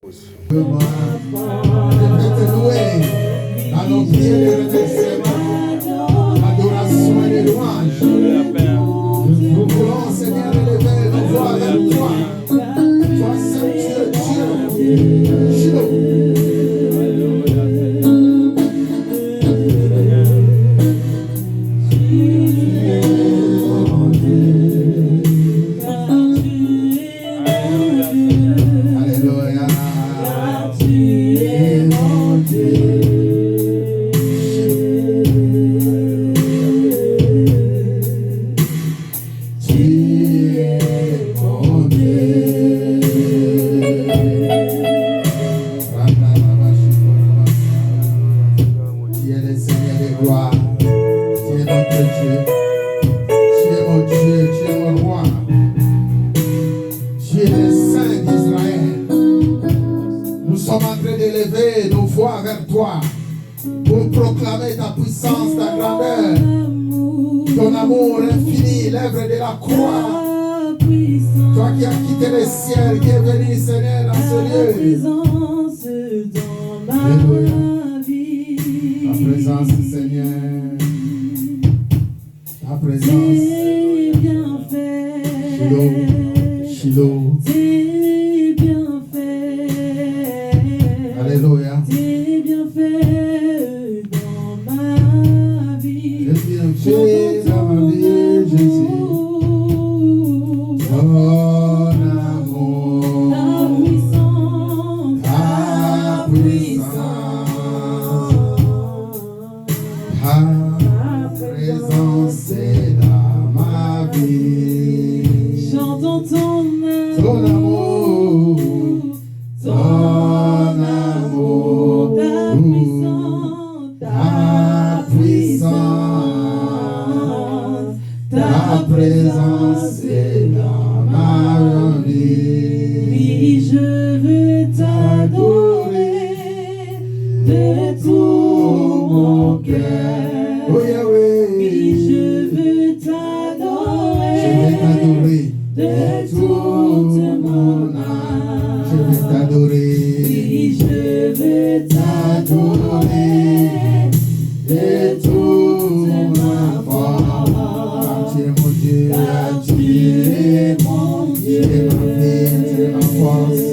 Je vais te louer dans nos prières de remerciement, adoration et de louange. Nous voulons, Seigneur, élever nos voix vers toi. Toi seul, Dieu, Shiloh. Pour proclamer ta puissance, ta grandeur, ton amour infini, l'œuvre de la croix. Toi qui as quitté le ciel, qui es venu, Seigneur, dans ce lieu. Alléluia. Ta présence, Seigneur. Ta présence. Shiloh. Alléluia. Fais dans ma vie, Jésus, ton amour, ta puissance, ta présence est dans ma vie. J'entends ton amour, ta puissance. Ta présence est dans ma vie. Oui, je veux t'adorer de tout mon cœur. Oh Yahweh. Oui, je veux t'adorer de toute mon âme. Je veux t'adorer. Oui, je veux t'adorer de toute ma force. Tu es mon Dieu, tu es mon Dieu, tu es ma vie, tu es ma force,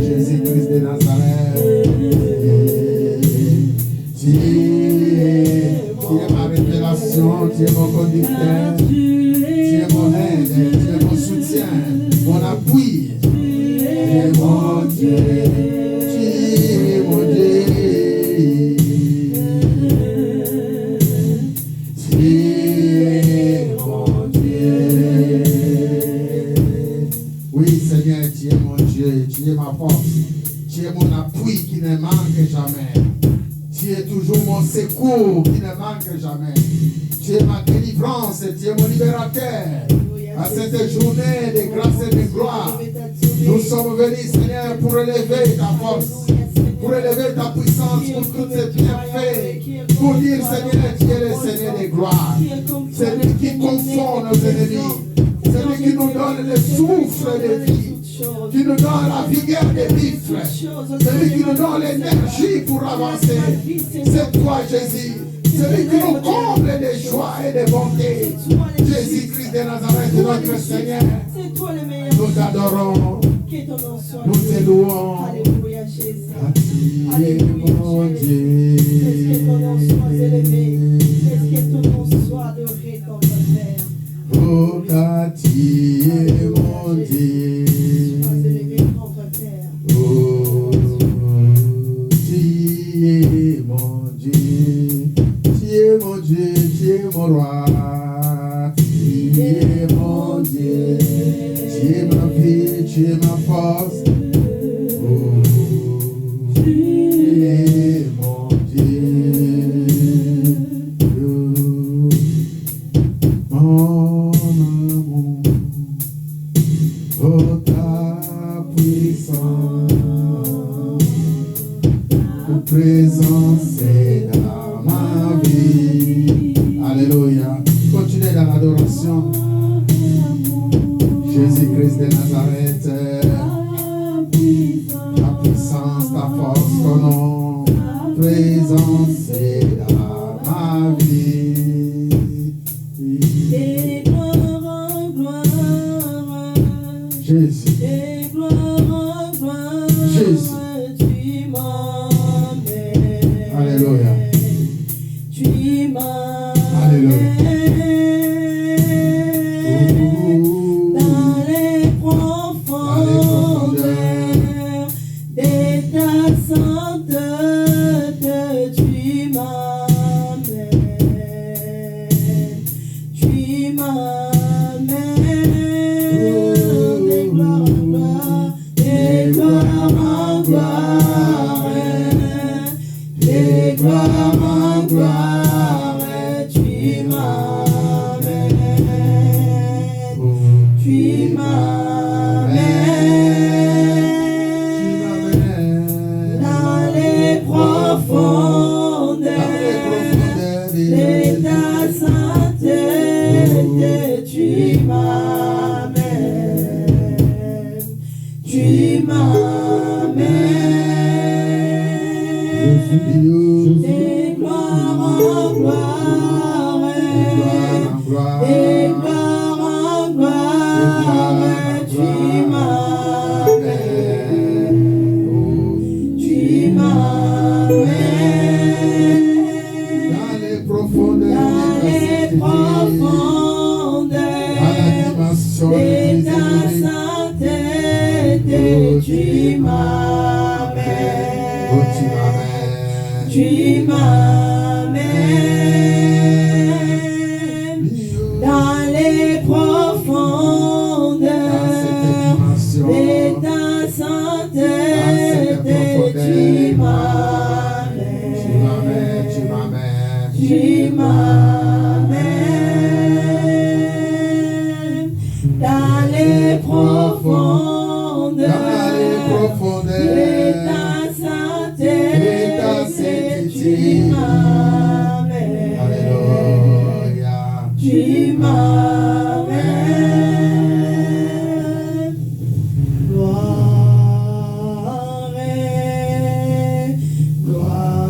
Jésus-Christ de Nazareth. Tu es ma révélation, tu es mon conducteur, tu es mon aide, tu es mon soutien, mon appui. Tu es mon Dieu, tu es mon Dieu. Tu es mon Dieu, tu es ma force, tu es mon appui qui ne manque jamais. Tu es toujours mon secours qui ne manque jamais. Tu es ma délivrance, tu es mon libérateur. À cette journée de grâce et de gloire, nous sommes venus, Seigneur, pour élever ta force, pour élever ta puissance, pour tous tes bienfaits, pour dire, Seigneur, tu es le Seigneur de gloire. C'est lui qui confond nos ennemis. C'est lui qui nous donne le souffle de vie, qui nous donne la vigueur des bifles. C'est lui qui nous donne l'énergie pour avancer. C'est toi, Jésus. C'est lui qui nous comble de joie et de bonté. Jésus-Christ de Nazareth, notre Seigneur. Nous t'adorons. Nous te louons. Alléluia, Jésus. Alléluia, mon Dieu. Qu'est-ce que ton nom soit élevé. Qu'est-ce que ton nom soit adoré, ton Père. Oh, tu es mon Dieu. Sois élevé, notre Père. Oh, tu es mon Dieu. Tu es mon Dieu, tu es mon roi. Tu es mon Dieu. Tu es ma vie, tu es ma force. Oh, tu es mon Dieu. Mon amour, oh ta puissance, ta présence est dans ma vie. Alléluia. Continuez dans l'adoration. Jésus-Christ de Nazareth, ta puissance. puissance, ta force, ton nom, présence est dans ma vie. Et gloire en gloire, Jésus, et gloire en gloire, Jésus. tu m'emmènes. Alléluia. Tu m'emmènes. Alléluia. Dans les profondeurs de ta sainteté, tu m'emmènes. Tu m'emmènes. De gloire en gloire, de gloire en gloire, tu m'emmènes. Tu m'emmènes dans les profondeurs de ta sainteté, tu m'emmènes. Tu m'emmènes de gloire en gloire, de gloire en gloire, tu m'emmènes. Tu m'emmènes Dans les profondeurs dans les profondeurs de ta sainteté, tu m'emmènes. Tu m'emmènes dans les profondeurs de ta sainteté, tu m'emmènes. Tu m'emmènes dans les profondeurs de ta sainteté, tu m'emmènes. Alléluia. Tu m'emmènes. Gloire, gloire,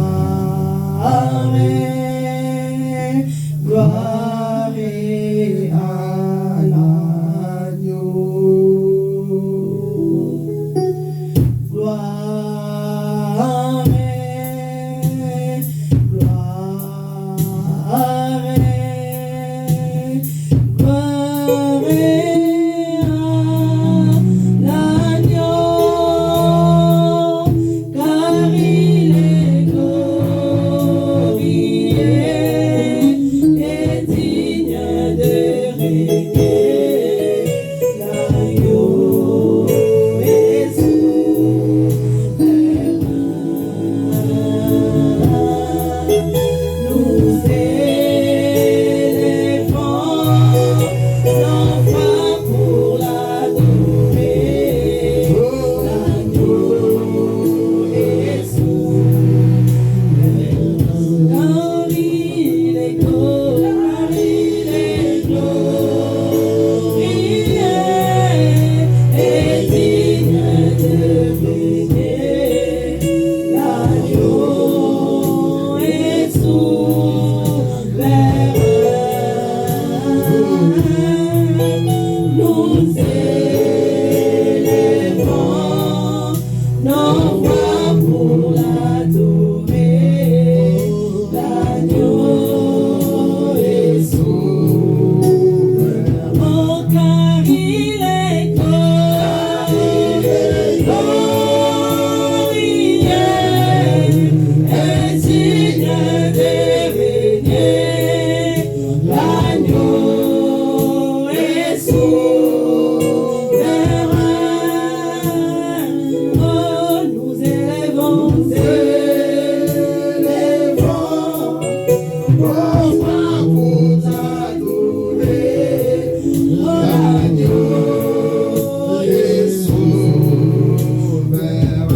gloire à l'agneau. Gloire, gloire, car il est glorieux et digne de régner. L'agneau est souverain. Nous élevons nos voix pour l'adorer. L'agneau est souverain. Car il est glorieux et digne de régner. L'agneau est souverain. Nous élevons nos voix pour l'adorer. L'agneau est souverain. Oh, car il est glorieux et digne de régner. L'agneau est souverain. Oh, nous élevons nos voix pour l'adorer. L'agneau est souverain. Oh,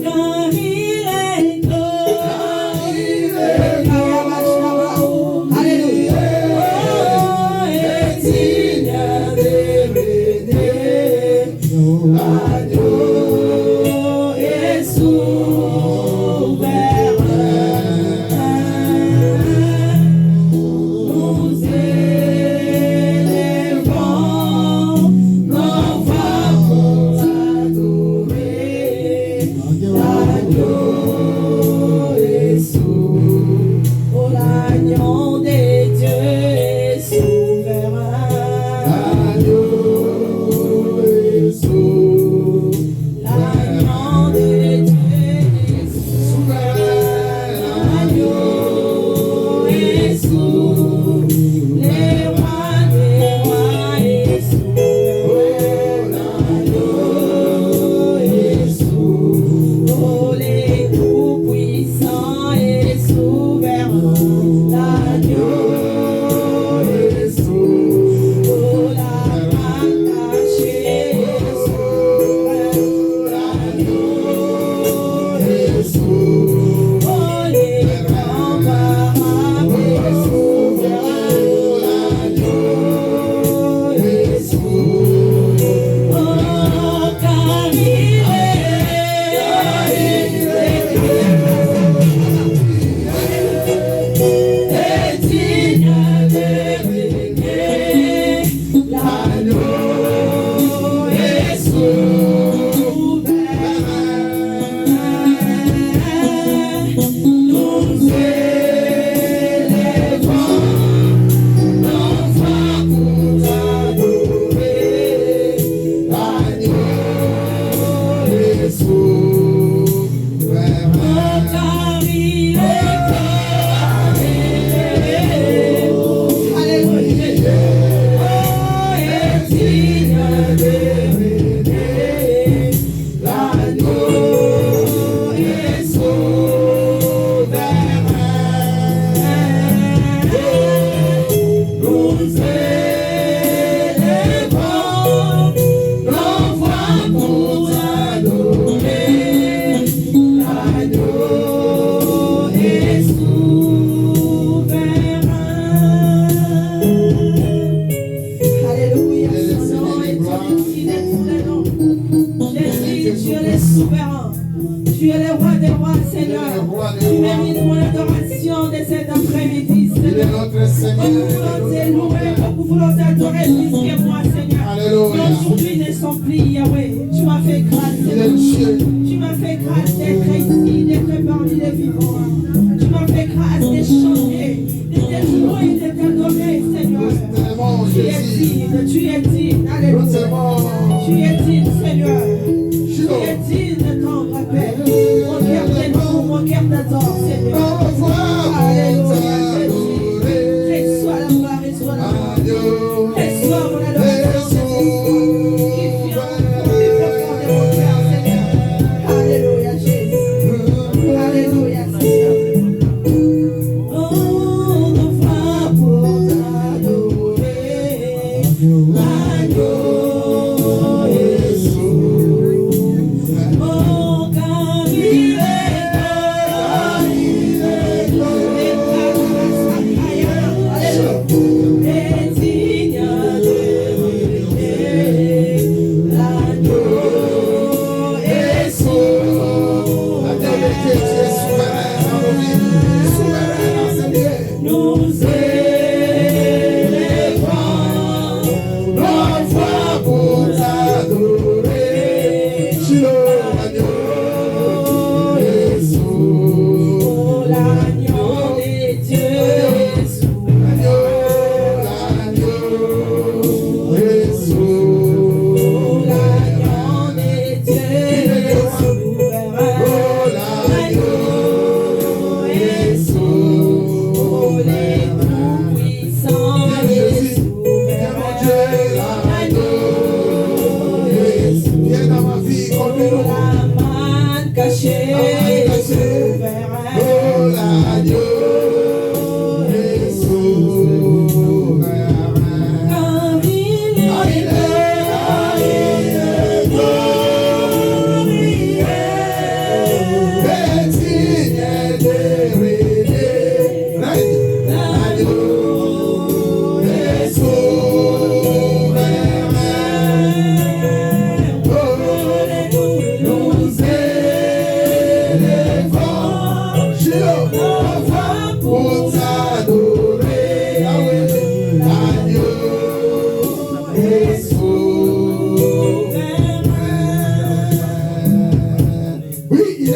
car il est glorieux. Alléluia. Oh, et digne de régner. L'agneau est souverain.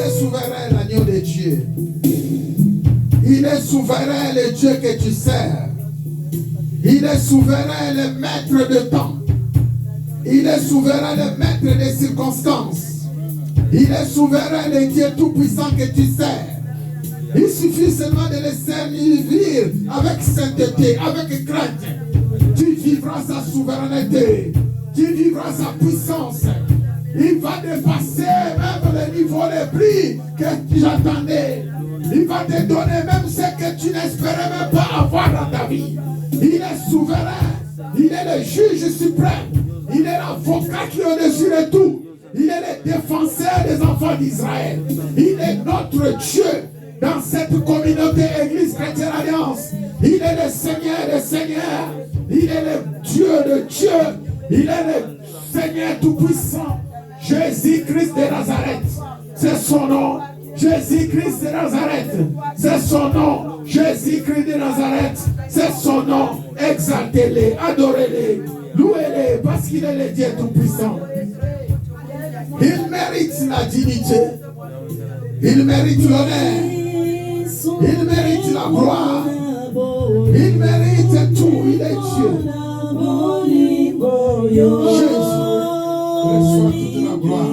est souverain, l'agneau de Dieu. Il est souverain, le Dieu que tu sers. Il est souverain, le maître de temps. Il est souverain, le maître des circonstances. Il est souverain, le Dieu tout-puissant que tu sers. Il suffit seulement de le servir avec sainteté, avec crainte. Tu vivras sa souveraineté. Tu vivras sa puissance. Il va dépasser même le niveau le plus que j'attendais. Il va te donner même ce que tu n'espérais même pas avoir dans ta vie. Il est souverain. Il est le juge suprême. Il est l'avocat qui est au-dessus de tout. Il est le défenseur des enfants d'Israël. Il est notre Dieu dans cette communauté Église Chrétienne Alliance. Il est le Seigneur des Seigneurs. Il est le Dieu de Dieu. Il est le Seigneur tout-puissant. Jésus-Christ de Nazareth. C'est son nom. Jésus-Christ de Nazareth. C'est son nom. Jésus-Christ de Nazareth. C'est son nom. Exaltez-le, adorez-le, louez-le parce qu'il est le Dieu tout-puissant. Il mérite la dignité. Il mérite l'honneur. Il mérite la gloire. Il mérite tout. Il est Dieu. Jésus, reçois toute la gloire.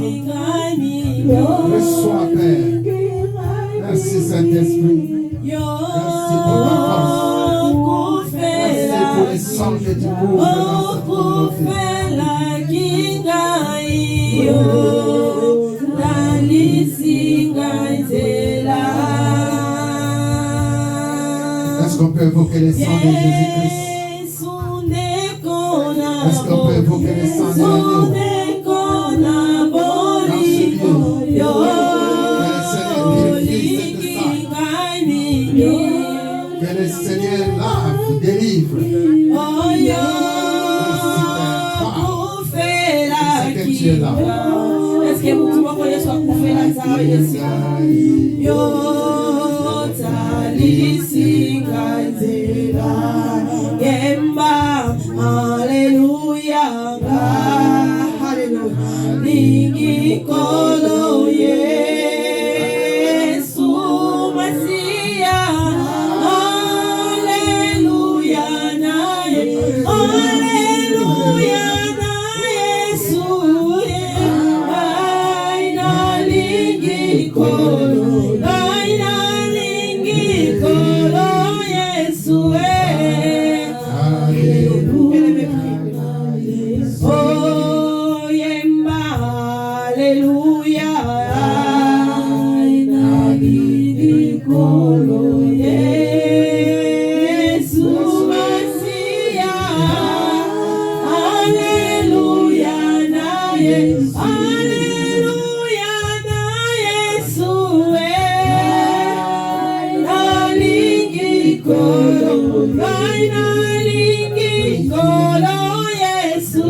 Reçois, Père. Merci, Saint-Esprit. Merci pour ta force. Merci pour les sangs que tu couvres dans cette communauté. Est-ce qu'on peut évoquer les sangs de Jésus-Christ? Est-ce qu'on peut évoquer les sangs de l'agneau? Dans ce lieu, que le Seigneur lave, délivre. C'est que tu es là. Est-ce que vous pouvez soit couvert la taille? Alléluia, alléluia. Ningi kolo Yesu Masia. Alléluia naye. Alléluia naye Yesu. Aina ningi kolo. Aina ningi kolo Yesu. Oh, yemba, alléluia, inabidi kolo Yesu Masia, alléluia naye, alléluia naye Yesu, inalingi kolo, inalingi kolo Yesu.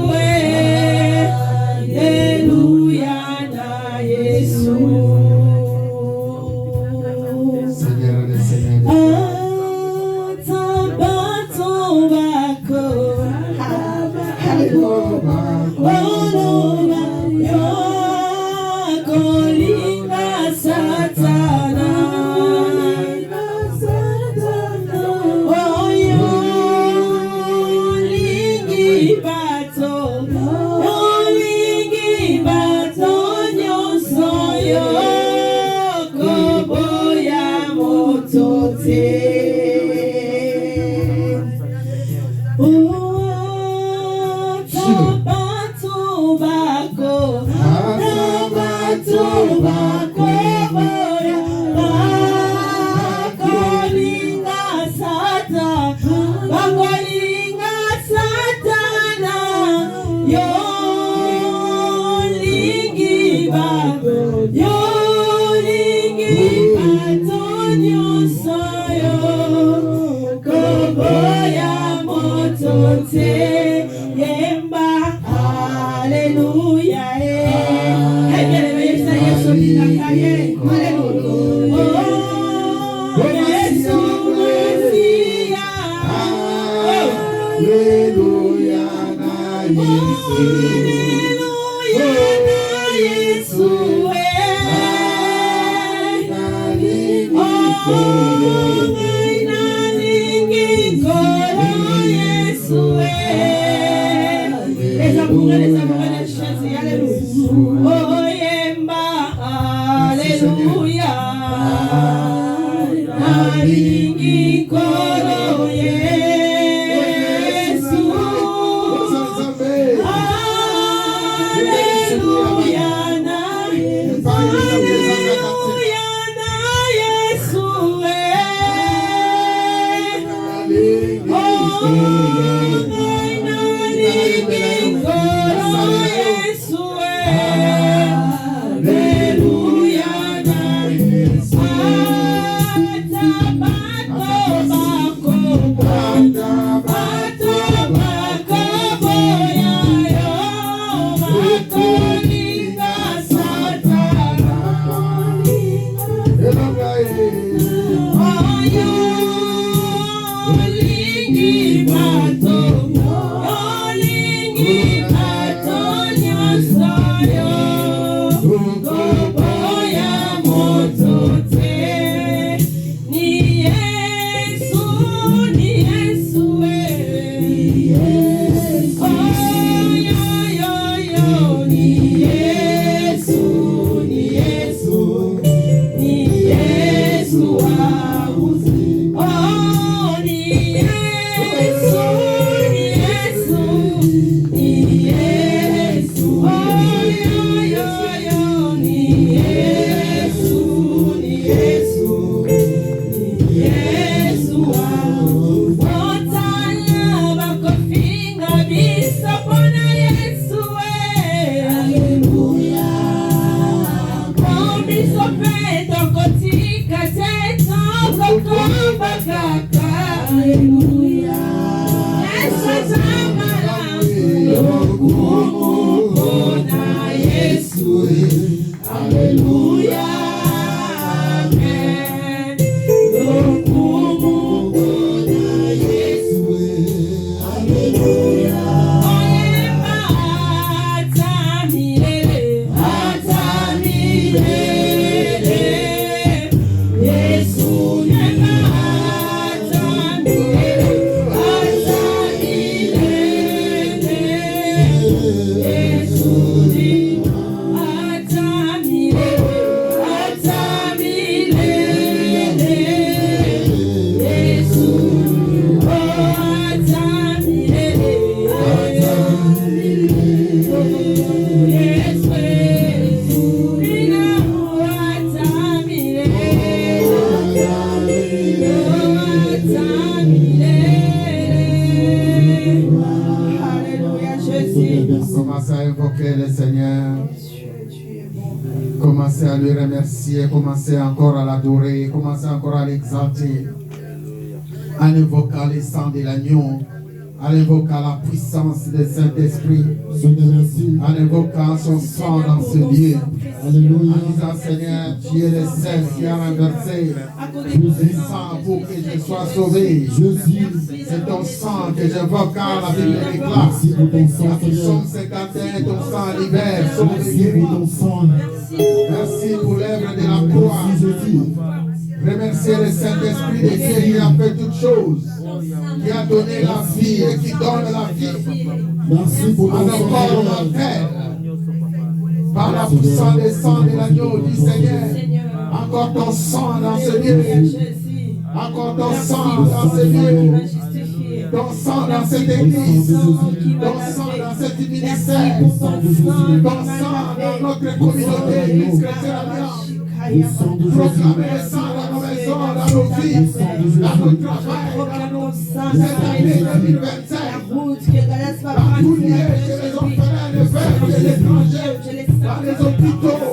Les amoureux de Jésus, alléluia. Oh, yemba, alléluia. Nalingi koro Yesu. Alléluia, na Yesu. Commencez à invoquer le Seigneur. Commencez à lui remercier. Commencez encore à l'adorer. Commencez encore à l'exalter. En invoquant le sang de l'agneau. En invoquant la puissance du Saint-Esprit. En invoquant son sang dans ce lieu. Alléluia. En disant, Seigneur, tu es le seul qui a renversé le sang pour que je sois sauvé. C'est ton sang que j'invoque quand la Bible déclare. Dans Psaume 51, ton sang libère, sauve et guérit. Merci pour l'œuvre de la croix. Remerciez le Saint-Esprit de Dieu qui a fait toutes choses, qui a donné la vie et qui donne la vie. Merci pour ton encore sang. Par la puissance des sangs de l'agneau du Seigneur, encore ton sang dans ce lieu, encore ton sang dans ce lieu, ton sang dans cette église, ton sang dans cette ministère, ton sang dans notre communauté, l'église chrétienne alliance. Proclamez le sang dans nos maisons, dans nos vies, dans notre travail, dans nos cette année 2025. Dans tous lieux, chez les orphelins, les peuples et les étrangers, dans les hôpitaux,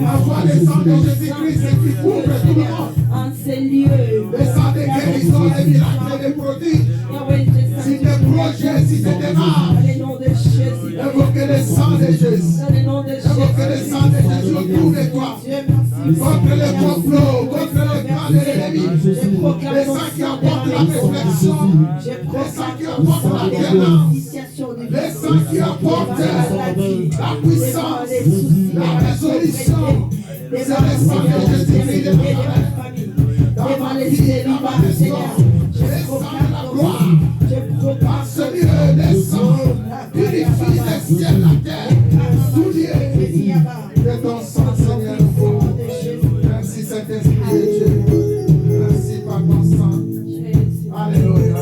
envoie le sang de Jésus-Christ qui couvre tout le monde. Le sang de guérison, les miracles et les prodiges. Si des projets, si c'est des âmes, évoquez le sang de Jésus. Évoquez le sang de Jésus autour de toi. Contre les complots, contre les plans de l'ennemi. Le sang qui apporte la réflexion. Le sang qui apporte la guérison. Le sang qui apporte la puissance, la résolution. C'est le sang de Jésus-Christ de Nazareth. Dans dévalaiser l'image, Seigneur. Je proclame la gloire. Je proclame Par ce lieu, descend, purifie les ciels, la terre, tout lieu de ton sang, Seigneur, nous. Merci Saint-Esprit de Dieu. Merci par ton sang. Alléluia.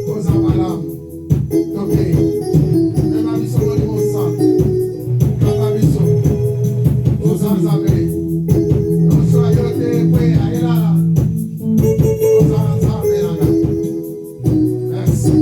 Aux amalam. Ok. Même à mission de mon sang. Papa mission. Aux ensamblés. Nous soyons prêts à y aller là. Aux ensamblés là. Merci.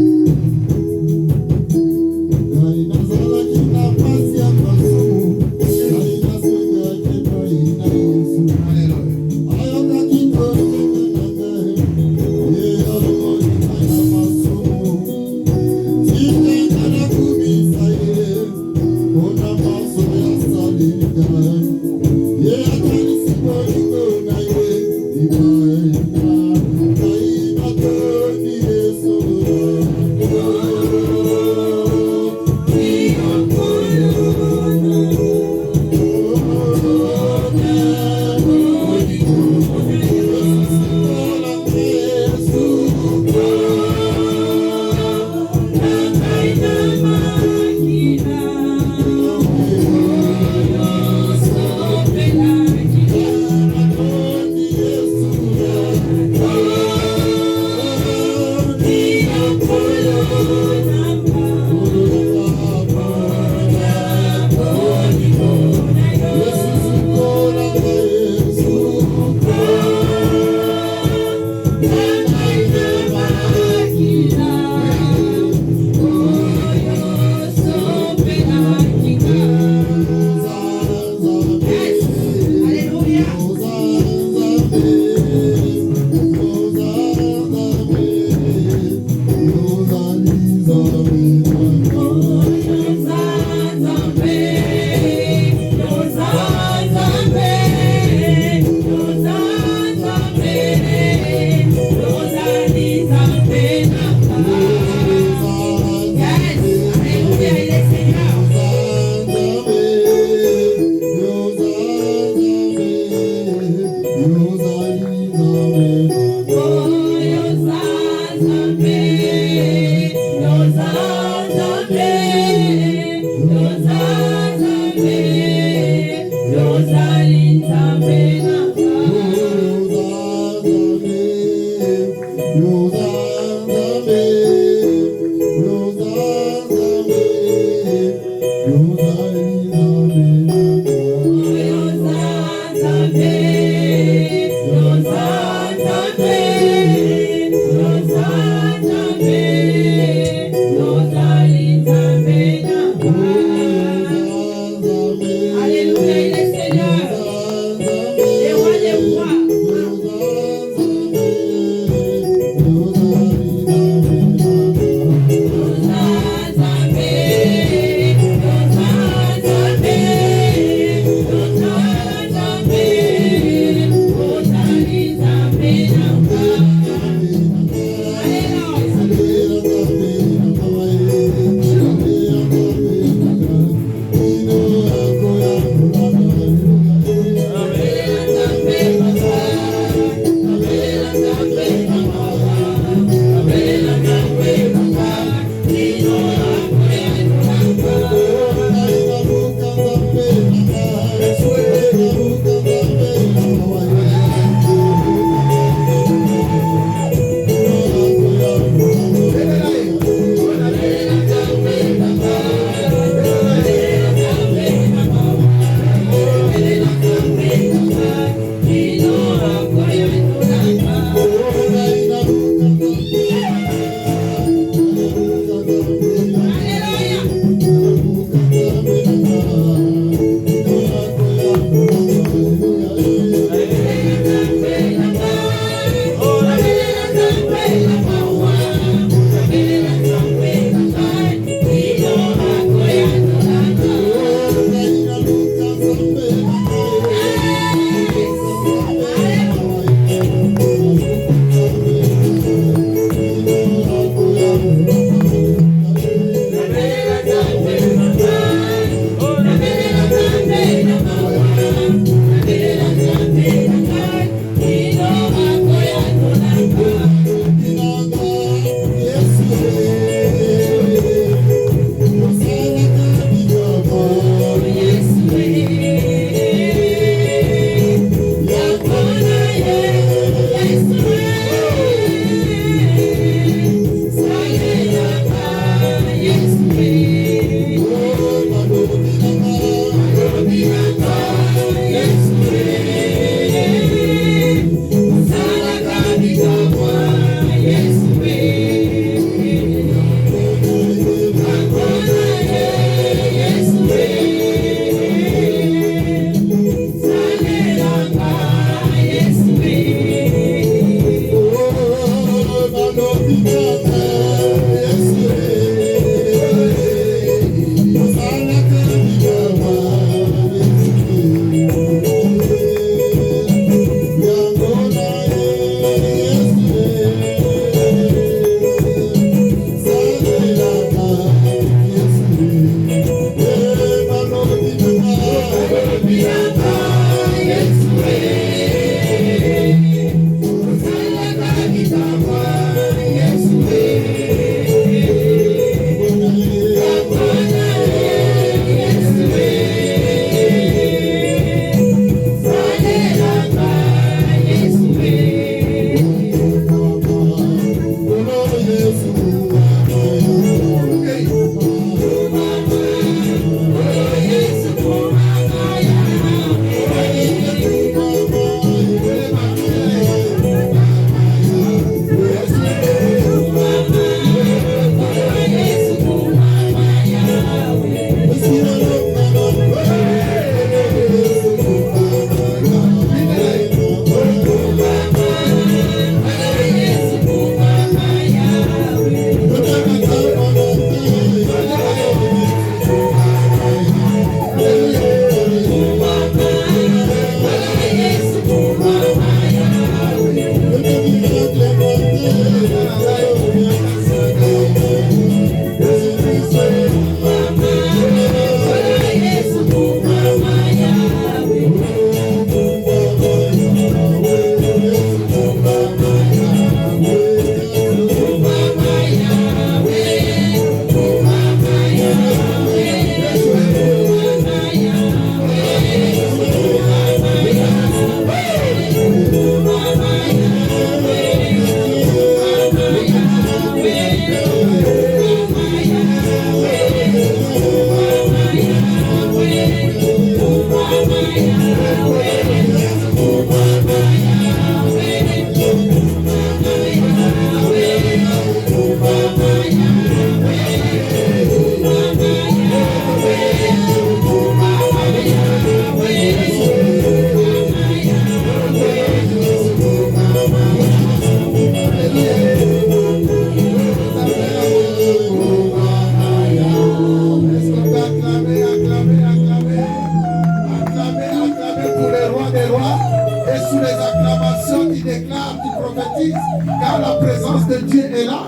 Sous les acclamations, tu déclares, tu prophétises, car la présence de Dieu est là.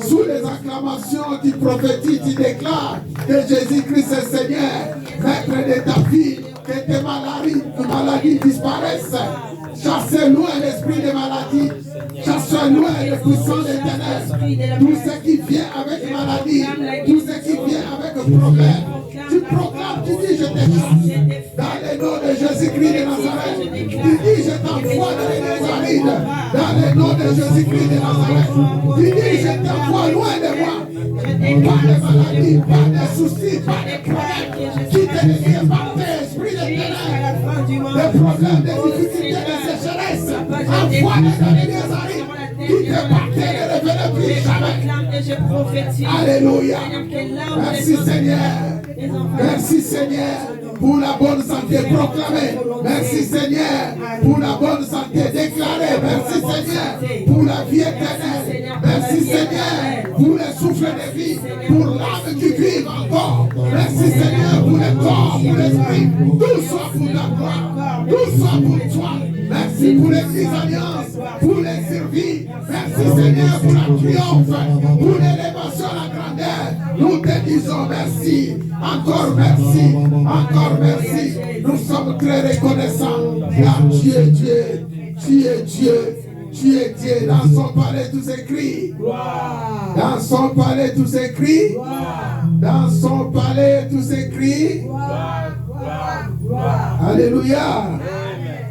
Sous les acclamations, tu prophétises, tu déclares que Jésus-Christ est Seigneur, maître de ta vie, que tes maladies disparaissent. Chassez loin l'esprit des maladies. Chassez loin les puissants des ténèbres. Tout ce qui vient avec maladie, tout ce qui vient avec problème. Tu proclames, tu dis je t'échappe. Dans le nom de Jésus-Christ de Nazareth. Tu dis je t'envoie dans les Nazarides. Dans le nom de Jésus-Christ de Nazareth. Tu dis je t'envoie loin de moi. Pas de maladie, pas de soucis, pas de problèmes. Qui te délivre par tes esprits de ténèbres. Des problèmes, des difficultés, des sécheresses. Envoie dans les Nazarides. Qui te partait ne revenait plus jamais. Alléluia. Merci Seigneur. Merci Seigneur pour la bonne santé proclamée. Merci Seigneur pour la bonne santé déclarée. Merci Seigneur pour la vie éternelle. Merci Seigneur pour le souffle de vie, pour l'âme qui vive encore. Merci Seigneur pour le corps, pour l'esprit. Tout soit pour ta gloire, tout soit pour toi. Merci pour l'Église Alliance, pour les services. Merci Seigneur pour la triomphe, pour l'élévation à la grandeur. Nous te disons merci. Encore merci, encore merci. Nous sommes très reconnaissants. Car tu es Dieu, tu es Dieu, tu es Dieu. Dans son palais tout s'écrit. Dans son palais tout s'écrit. Dans son palais tout s'écrit. Alléluia.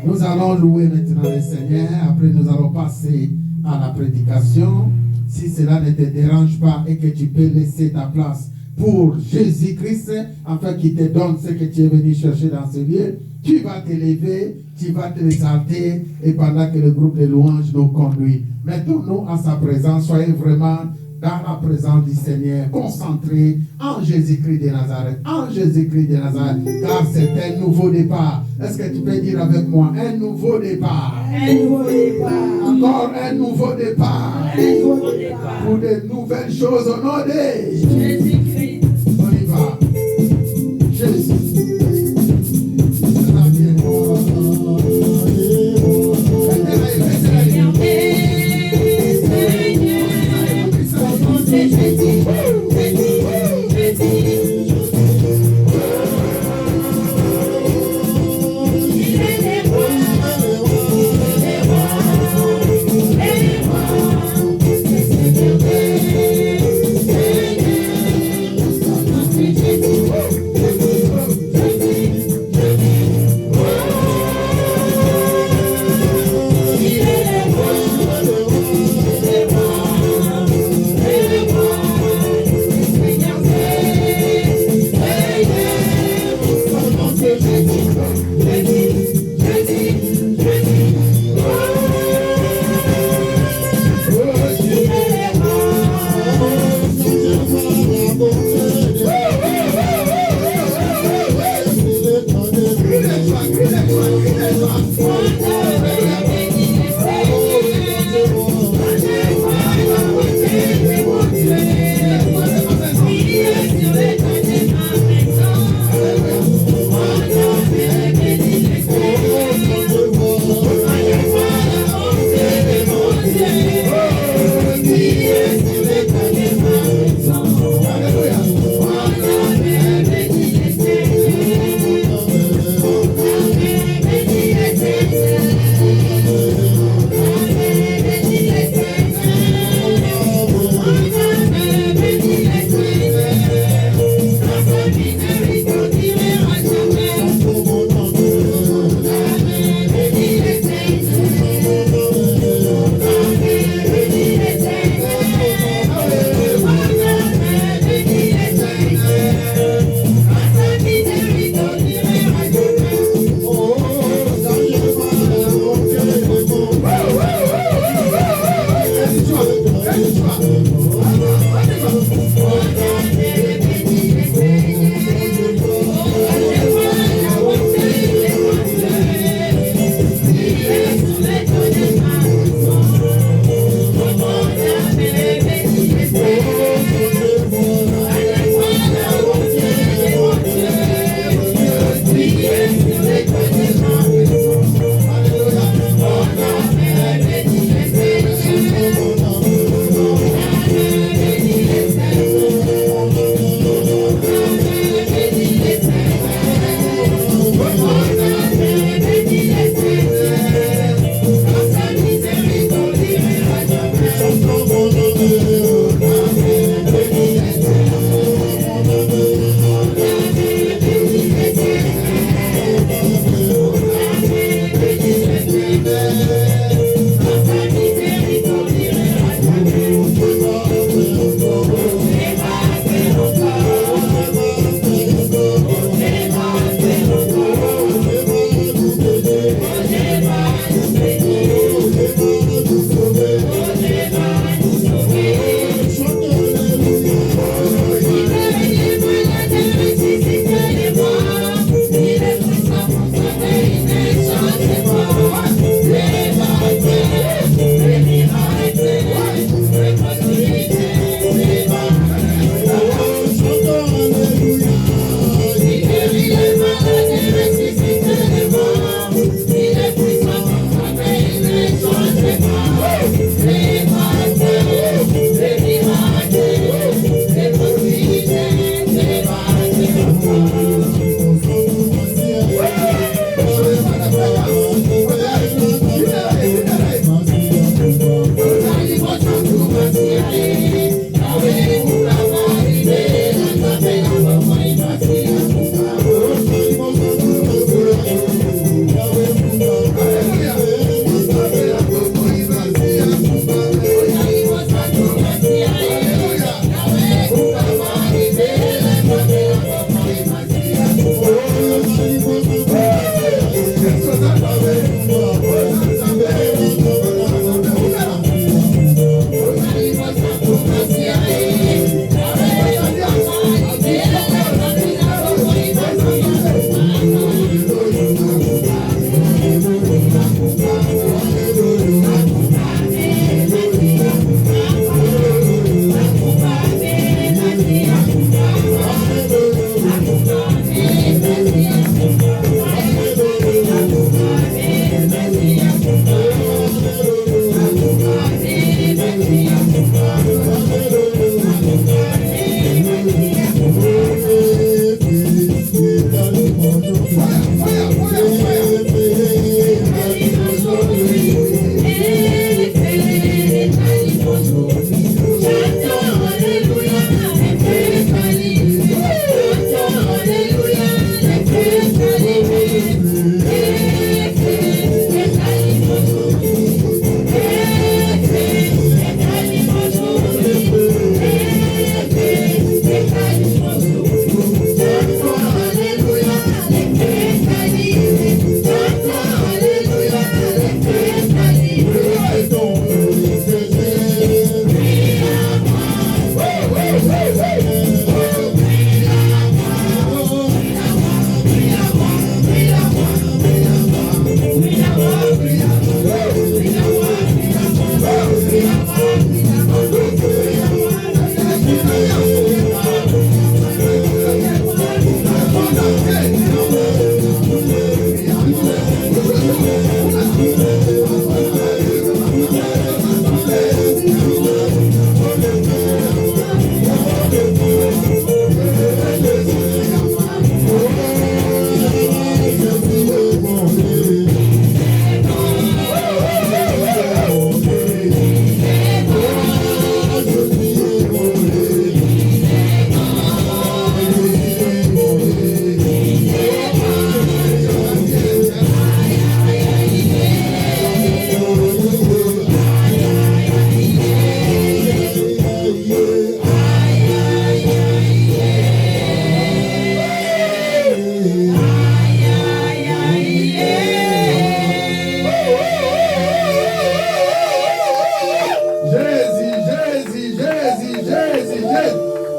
Nous allons louer maintenant le Seigneur. Après nous allons passer à la prédication. Si cela ne te dérange pas et que tu peux laisser ta place pour Jésus-Christ, afin qu'il te donne ce que tu es venu chercher dans ce lieu, tu vas t'élever, tu vas te exalter, et pendant que le groupe de louanges nous conduit. Mettons-nous à sa présence, soyez vraiment dans la présence du Seigneur, concentrés en Jésus-Christ de Nazareth, en Jésus-Christ de Nazareth, car c'est un nouveau départ. Est-ce que tu peux dire avec moi, un nouveau départ? Un nouveau départ. Encore un nouveau départ. Un nouveau départ. Pour de nouvelles choses au nom de Jésus-Christ. On y va. Jésus.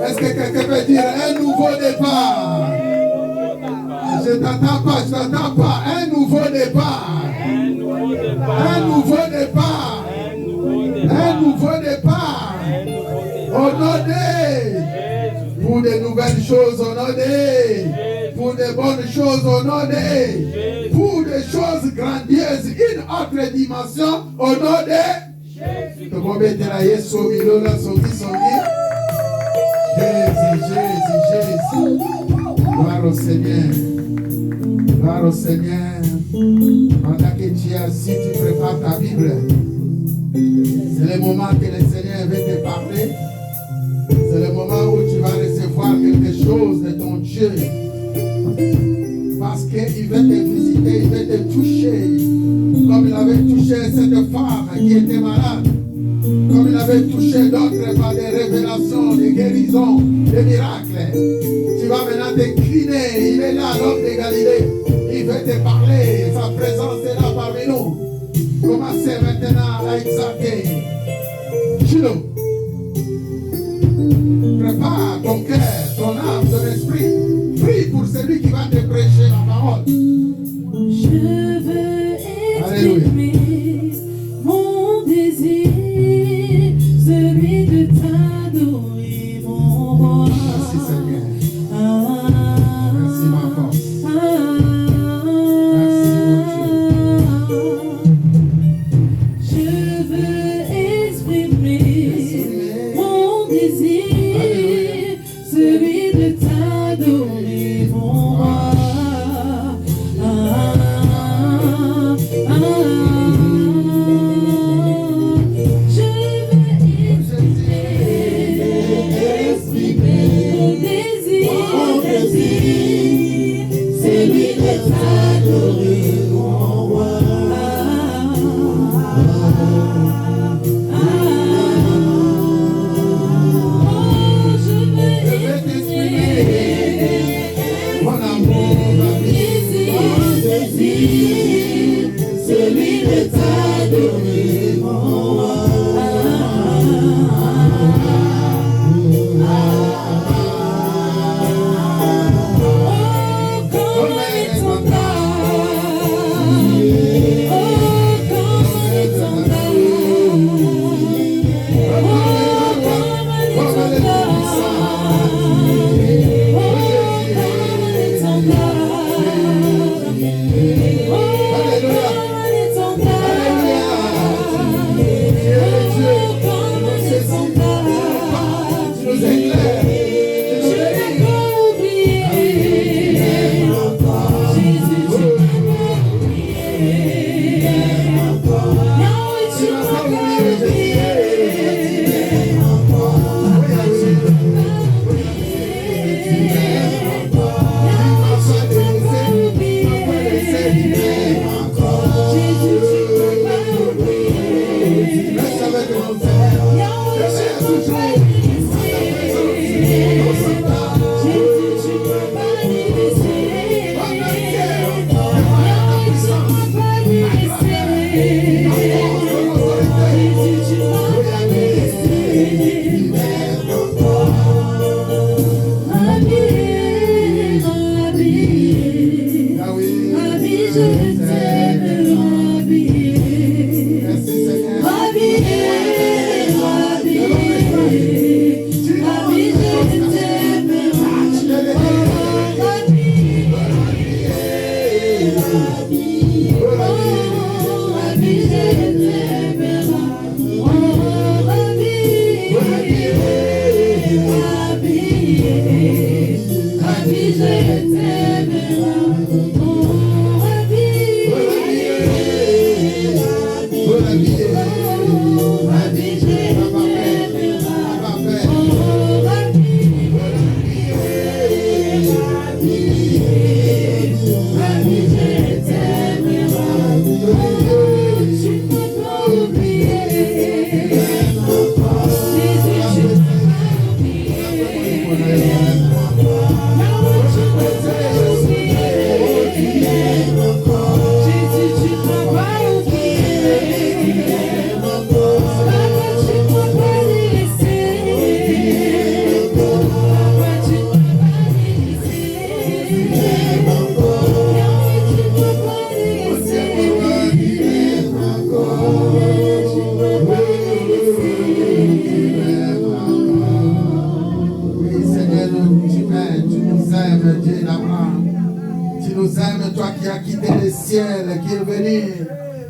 Est-ce que quelqu'un peut dire un nouveau départ? Je t'attends pas, je t'attends pas. Un nouveau départ. Un nouveau départ. Un nouveau départ. Honoré. Pour de nouvelles choses, honoré. Pour de bonnes choses, honoré. Pour des choses grandioses, une autre dimension, honoré. Jésus. Gloire au Seigneur. Gloire au Seigneur. Pendant que tu es assis, tu prépares ta Bible. C'est le moment que le Seigneur veut te parler. C'est le moment où tu vas recevoir quelque chose de ton Dieu. Parce qu'il veut te visiter, il veut te toucher. Comme il avait touché cette femme qui était malade. Comme il avait touché d'autres par des révélations, des guérisons, des miracles. Tu vas maintenant t'incliner. Il est là, l'homme de Galilée. Il veut te parler. Sa présence est là parmi nous. Commencez maintenant à exalter. Chilo. Prépare ton cœur, ton âme, ton esprit. Prie pour celui qui va te prêcher la parole. Je veux exprimer mon désir, celui de t'adorer, mon roi. Merci Seigneur. Merci ma force. Merci mon Dieu. Je veux exprimer mon désir, celui de t'adorer, mon roi. Alléluia.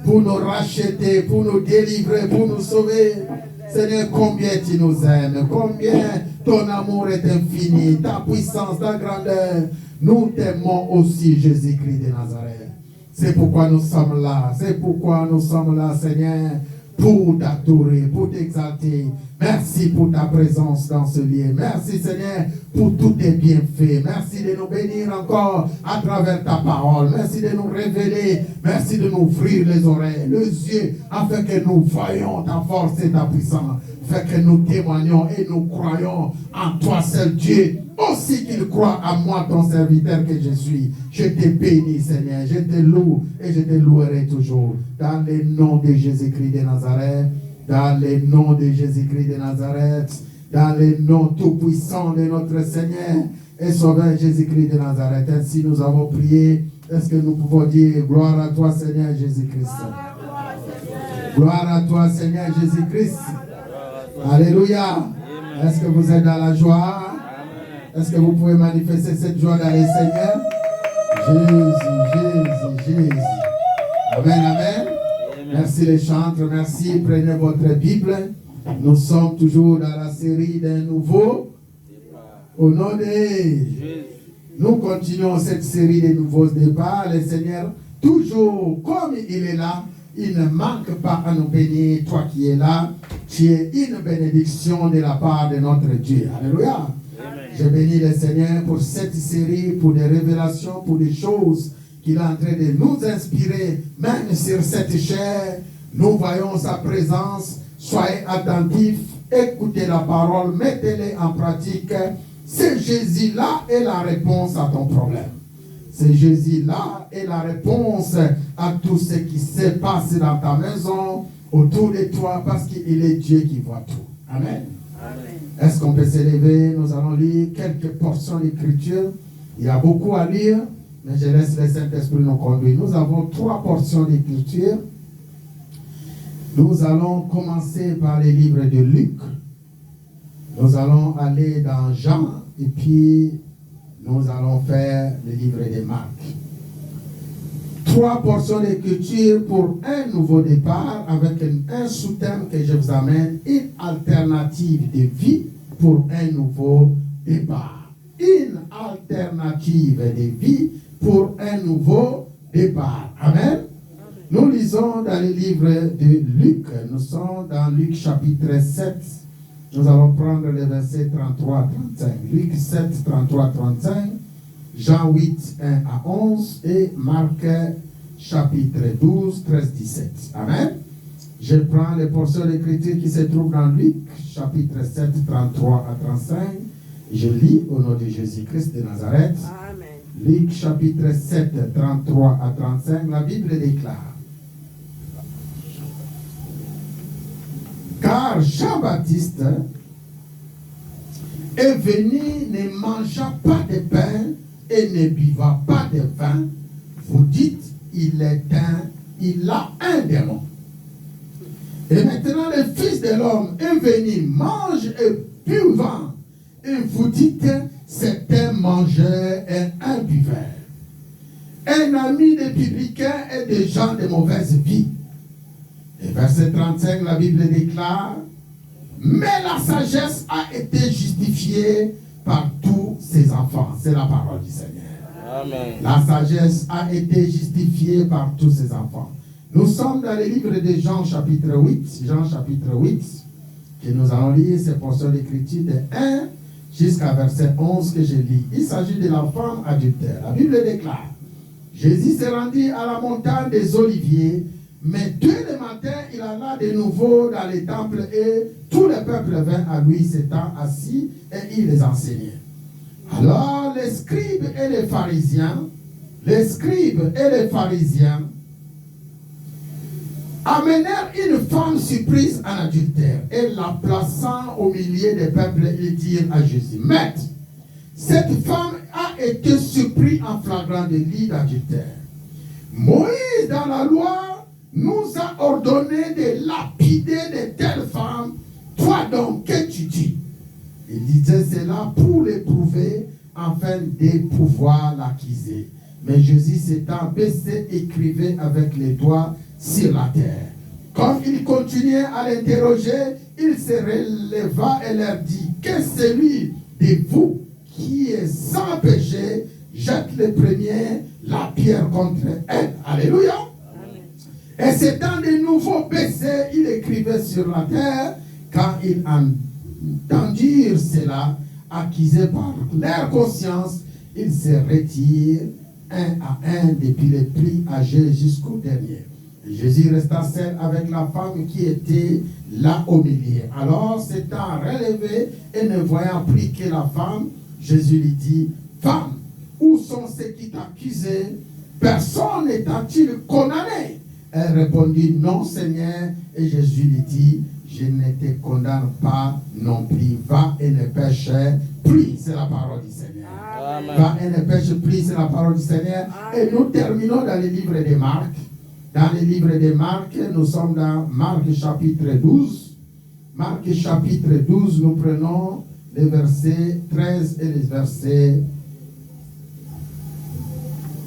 Pour nous racheter, pour nous délivrer, pour nous sauver. Seigneur, combien tu nous aimes, combien ton amour est infini, ta puissance, ta grandeur. Nous t'aimons aussi, Jésus-Christ de Nazareth. C'est pourquoi nous sommes là, Seigneur, pour t'adorer, pour t'exalter. Merci pour ta présence dans ce lieu. Merci, Seigneur, pour tous tes bienfaits. Merci de nous bénir encore à travers ta parole. Merci de nous révéler. Merci de nous ouvrir les oreilles, les yeux, afin que nous voyions ta force et ta puissance. Afin que nous témoignons et nous croyons en toi seul Dieu. Aussi qu'il croit à moi, ton serviteur que je suis. Je te bénis, Seigneur. Je te loue et je te louerai toujours. Dans le nom de Jésus-Christ de Nazareth. Dans le nom de Jésus-Christ de Nazareth, dans le nom tout-puissant de notre Seigneur et Sauveur Jésus-Christ de Nazareth. Ainsi nous avons prié. Est-ce que nous pouvons dire gloire à toi, Seigneur Jésus-Christ? Gloire à toi, Seigneur Jésus-Christ. Alléluia. Est-ce que vous êtes dans la joie? Est-ce que vous pouvez manifester cette joie dans le Seigneur? Jésus. Amen, amen. Merci les chantres, merci. Prenez votre Bible. Nous sommes toujours dans la série d'un nouveau. Au nom de Jésus. Nous continuons cette série de nouveaux départs. Le Seigneur, toujours comme il est là, il ne manque pas à nous bénir. Toi qui es là, tu es une bénédiction de la part de notre Dieu. Alléluia. Amen. Je bénis le Seigneur pour cette série, pour des révélations, pour des choses qu'il est en train de nous inspirer, même sur cette chair. Nous voyons sa présence. Soyez attentifs, écoutez la parole, mettez-les en pratique. C'est Jésus-là est la réponse à ton problème. C'est Jésus-là est la réponse à tout ce qui se passe dans ta maison, autour de toi, parce qu'il est Dieu qui voit tout. Amen. Amen. Est-ce qu'on peut s'élever? Nous allons lire quelques portions d'écriture. Il y a beaucoup à lire, mais je laisse le Saint-Esprit nous conduire. Nous avons 3 portions d'écriture. Nous allons commencer par les livres de Luc. Nous allons aller dans Jean et puis nous allons faire le livre de Marc. 3 portions d'écriture pour un nouveau départ avec un sous-thème que je vous amène, une alternative de vie pour un nouveau départ. Une alternative de vie pour un nouveau départ. Amen. Nous lisons dans le livre de Luc. Nous sommes dans Luc chapitre 7. Nous allons prendre les versets 33 à 35. Luc 7, 33 à 35. Jean 8, 1 à 11. Et Marc chapitre 12, 13, 17. Amen. Je prends les portions d'écriture qui se trouvent dans Luc chapitre 7, 33 à 35. Je lis au nom de Jésus-Christ de Nazareth. Amen. Luc chapitre 7, 33 à 35. La Bible déclare. Car Jean-Baptiste est venu, ne mangea pas de pain et ne buva pas de vin. Vous dites, il a un démon. Et maintenant, le Fils de l'homme est venu, mange et buvant. Et vous dites, c'est un mangeur et un buveur. Un ami des publicains et des gens de mauvaise vie. Et verset 35, la Bible déclare, mais la sagesse a été justifiée par tous ses enfants. C'est la parole du Seigneur. Amen. La sagesse a été justifiée par tous ses enfants. Nous sommes dans le livre de Jean chapitre 8. Jean chapitre 8, que nous allons lire ces portions d'écriture de 1 jusqu'à verset 11 que je lis. Il s'agit de la femme adultère. La Bible déclare, Jésus se rendit à la montagne des Oliviers, mais dès le matin, il alla de nouveau dans les temples et tout le peuple vint à lui, s'étant assis, et il les enseignait. Alors les scribes et les pharisiens amenèrent une femme surprise en adultère et la plaçant au milieu des peuples, ils dirent à Jésus, Maître, cette femme a été surprise en flagrant délit d'adultère. Moïse, dans la loi, nous a ordonné de lapider de telles femmes. Toi donc, que tu dis? Il disait cela pour l'éprouver, afin de pouvoir l'accuser. Mais Jésus s'étant baissé, écrivait avec les doigts sur la terre. Comme il continuait à l'interroger, il se releva et leur dit, que celui de vous qui est sans péché jette le premier la pierre contre elle. Alléluia. Et s'étant de nouveau baissé, il écrivait sur la terre. Quand ils entendirent cela, accusés par leur conscience, ils se retirent un à un depuis les plus âgés jusqu'au dernier. Et Jésus resta seul avec la femme qui était là au milieu. Alors, s'étant relevé et ne voyant plus que la femme, Jésus lui dit, femme, où sont ceux qui t'accusaient? Personne n'est-il condamné? Elle répondit, non, Seigneur. Et Jésus lui dit, je ne te condamne pas non plus. Va et ne pêche plus. C'est la parole du Seigneur. Amen. Va et ne pêche plus. C'est la parole du Seigneur. Amen. Et nous terminons dans le livre de Marc. Dans le livre de Marc, nous sommes dans Marc chapitre 12. Marc chapitre 12, nous prenons les versets 13 et les versets...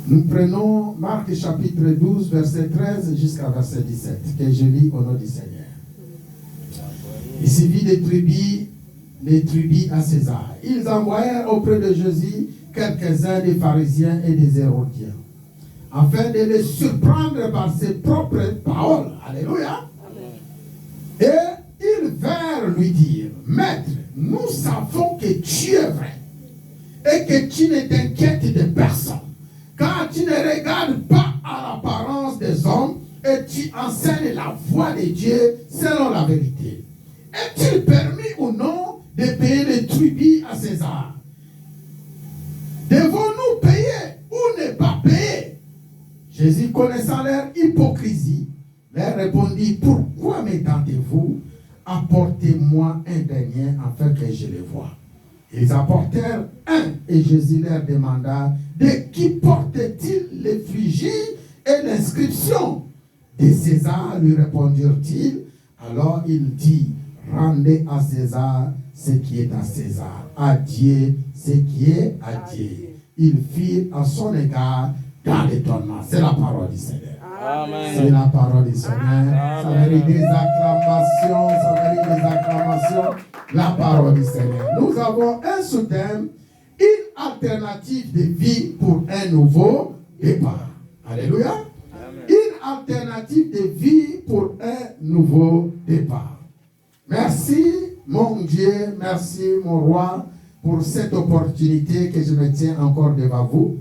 Nous prenons Marc chapitre 12, verset 13 jusqu'à verset 17, que je lis au nom du Seigneur. Il suffit des tribus à César. Ils envoyèrent auprès de Jésus quelques-uns des pharisiens et des hérodiens, afin de les surprendre par ses propres paroles. Alléluia. Et ils vinrent lui dire, Maître, nous savons que tu es vrai et que tu ne t'inquiètes de personne, car tu ne regardes pas à l'apparence des hommes et tu enseignes la voie de Dieu selon la vérité. Est-il permis ou non de payer les tribus à César? Devons-nous payer ou ne pas payer? Jésus, connaissant leur hypocrisie, leur répondit, pourquoi me tentez-vous? Apportez-moi un denier afin que je le voie. Ils apportèrent un et Jésus leur demanda, de qui portait-il l'effigie et l'inscription? De César, lui répondirent-ils. Alors il dit, rendez à César ce qui est à César, à Dieu ce qui est à Dieu. Ils firent à son égard dans l'étonnement. C'est la parole du Seigneur. Amen. C'est la parole du Seigneur. Amen. Ça mérite des acclamations, ça mérite des acclamations. La parole du Seigneur. Nous avons un sous-thème, une alternative de vie pour un nouveau départ. Alléluia. Amen. Une alternative de vie pour un nouveau départ. Merci mon Dieu, merci mon roi pour cette opportunité que je me tiens encore devant vous.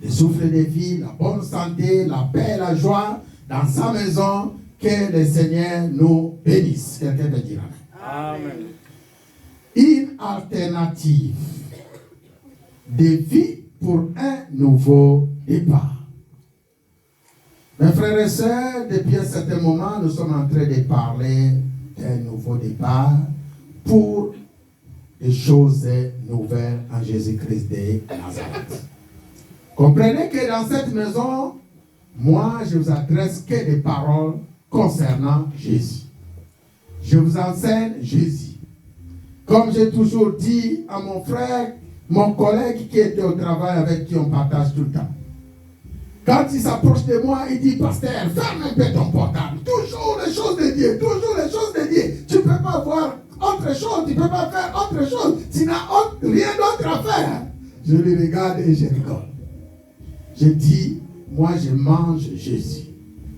Le souffle de vie, la bonne santé, la paix, la joie dans sa maison. Que le Seigneur nous bénisse. Quelqu'un peut dire amen. Amen. Une alternative de vie pour un nouveau départ. Mes frères et sœurs, depuis un certain moment, nous sommes en train de parler d'un nouveau départ pour des choses nouvelles en Jésus-Christ de Nazareth. Comprenez que dans cette maison, moi, je vous adresse que des paroles concernant Jésus. Je vous enseigne Jésus. Comme j'ai toujours dit à mon frère, mon collègue qui était au travail avec qui on partage tout le temps. Quand il s'approche de moi, il dit, pasteur, ferme un peu ton portable. Toujours les choses de Dieu, toujours les choses de Dieu. Tu ne peux pas voir autre chose, tu ne peux pas faire autre chose. Tu n'as rien d'autre à faire. Je le regarde et je rigole. Je dis, moi je mange Jésus.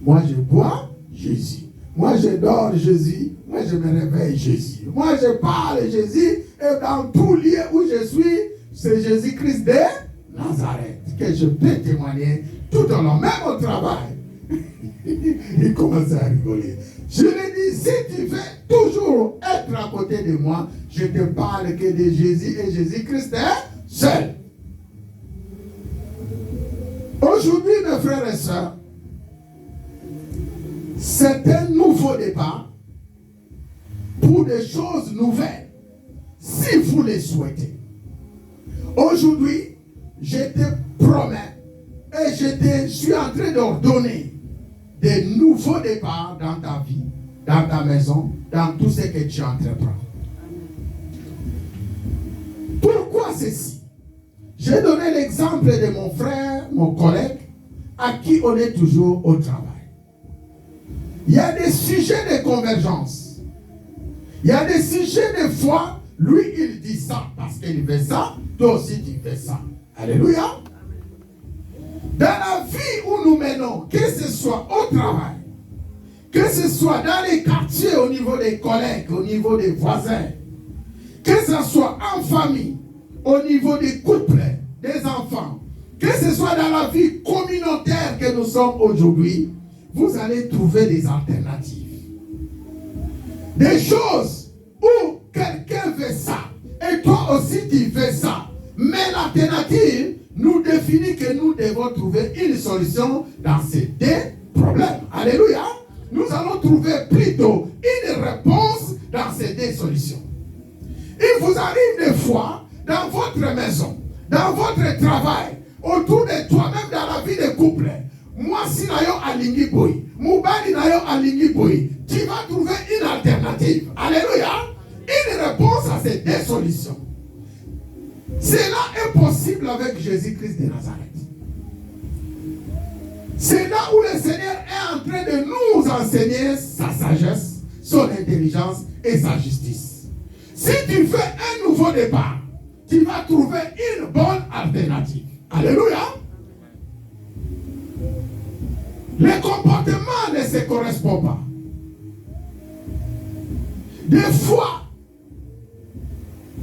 Moi je bois Jésus. Moi je dors Jésus. Moi je me réveille Jésus. Moi je parle Jésus. Et dans tout lieu où je suis, c'est Jésus-Christ de Nazareth que je peux témoigner tout au long, même au travail. Il commence à rigoler. Je lui dis, si tu veux toujours être à côté de moi, je te parle que de Jésus et Jésus-Christ est seul. Aujourd'hui, mes frères et sœurs, c'est un nouveau départ pour des choses nouvelles, si vous les souhaitez. Aujourd'hui, je te promets et je suis en train d'ordonner des nouveaux départs dans ta vie, dans ta maison, dans tout ce que tu entreprends. Pourquoi ceci? J'ai donné l'exemple de mon frère, mon collègue, à qui on est toujours au travail. Il y a des sujets de convergence. Il y a des sujets de foi. Lui, il dit ça parce qu'il veut ça. Toi aussi, tu fais ça. Alléluia. Dans la vie où nous menons, que ce soit au travail, que ce soit dans les quartiers, au niveau des collègues, au niveau des voisins, que ce soit en famille, au niveau des couples, des enfants, que ce soit dans la vie communautaire que nous sommes aujourd'hui, vous allez trouver des alternatives. Des choses où quelqu'un veut ça, et toi aussi tu veux ça. Mais l'alternative nous définit que nous devons trouver une solution dans ces deux problèmes. Alléluia. Nous allons trouver plutôt une réponse dans ces deux solutions. Il vous arrive des fois, dans votre maison, dans votre travail, autour de toi, même dans la vie de couple, moi si nayo alingi boy, mubali nayo alingi boy, tu vas trouver une alternative. Alléluia. Une réponse à ces deux solutions. Cela est possible avec Jésus-Christ de Nazareth. C'est là où le Seigneur est en train de nous enseigner sa sagesse, son intelligence et sa justice. Si tu fais un nouveau départ, tu vas trouver une bonne alternative. Alléluia. Les comportements ne se correspondent pas. Des fois,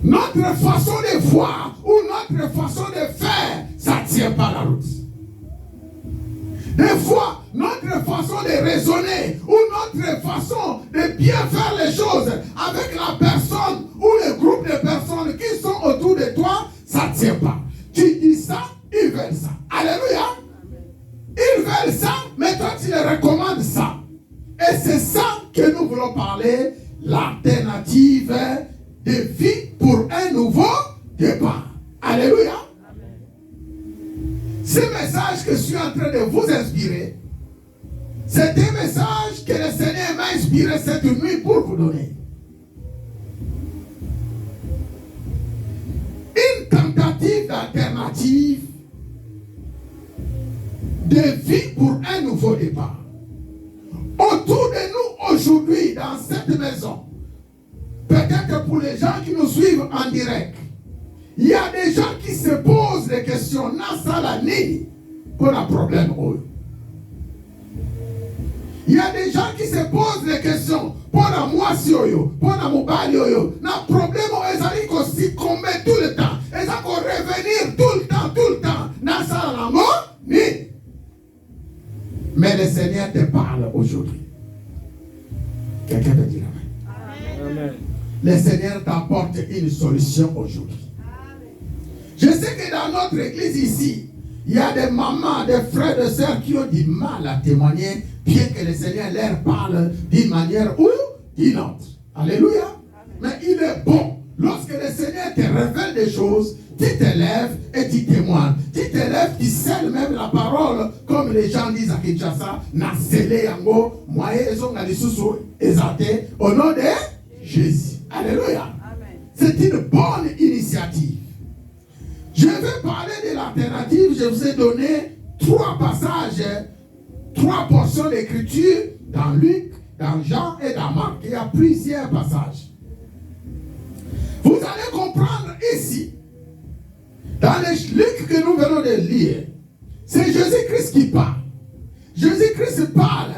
notre façon de voir ou notre façon de faire, ça ne tient pas la route. Des fois, notre façon de raisonner ou notre façon de bien faire les choses avec la personne ou le groupe de personnes qui sont autour de toi, ça ne tient pas. Tu dis ça, ils veulent ça. Alléluia. Ils veulent ça, mais toi tu les recommandes ça. Et c'est ça que nous voulons parler, l'alternative de vie pour un nouveau départ. Alléluia. Ce message que je suis en train de vous inspirer, c'est un message que le Seigneur m'a inspiré cette nuit pour vous donner. Une tentative d'alternative de vie pour un nouveau départ. Autour de nous aujourd'hui, dans cette maison, peut-être pour les gens qui nous suivent en direct, il y a des gens qui se posent des questions. Nasalani pour un problème. Il y a des gens qui se posent des questions. Pour la moisi, pour la mobali, na problème ezali ko si commet tout le temps. Ezali ko revenir tout le temps. Nasalani. Mais le Seigneur te parle aujourd'hui. Quelqu'un peut dire amen. Amen. Le Seigneur t'apporte une solution aujourd'hui. Je sais que dans notre église ici, il y a des mamans, des frères, des sœurs qui ont du mal à témoigner, bien que le Seigneur leur parle d'une manière ou d'une autre. Alléluia. Mais il est bon. Lorsque le Seigneur te révèle des choses, tu t'élèves et tu témoignes. Tu t'élèves, tu scelles même la parole, comme les gens disent à Kinshasa, na scellé yango, moye zonga lisusu exalté au nom de Jésus. Alléluia. C'est une bonne initiative. Je vais parler de l'alternative. Je vous ai donné 3 passages, 3 portions d'écriture dans Luc, dans Jean et dans Marc. Il y a plusieurs passages. Vous allez comprendre ici, dans les Luc que nous venons de lire, c'est Jésus-Christ qui parle. Jésus-Christ parle.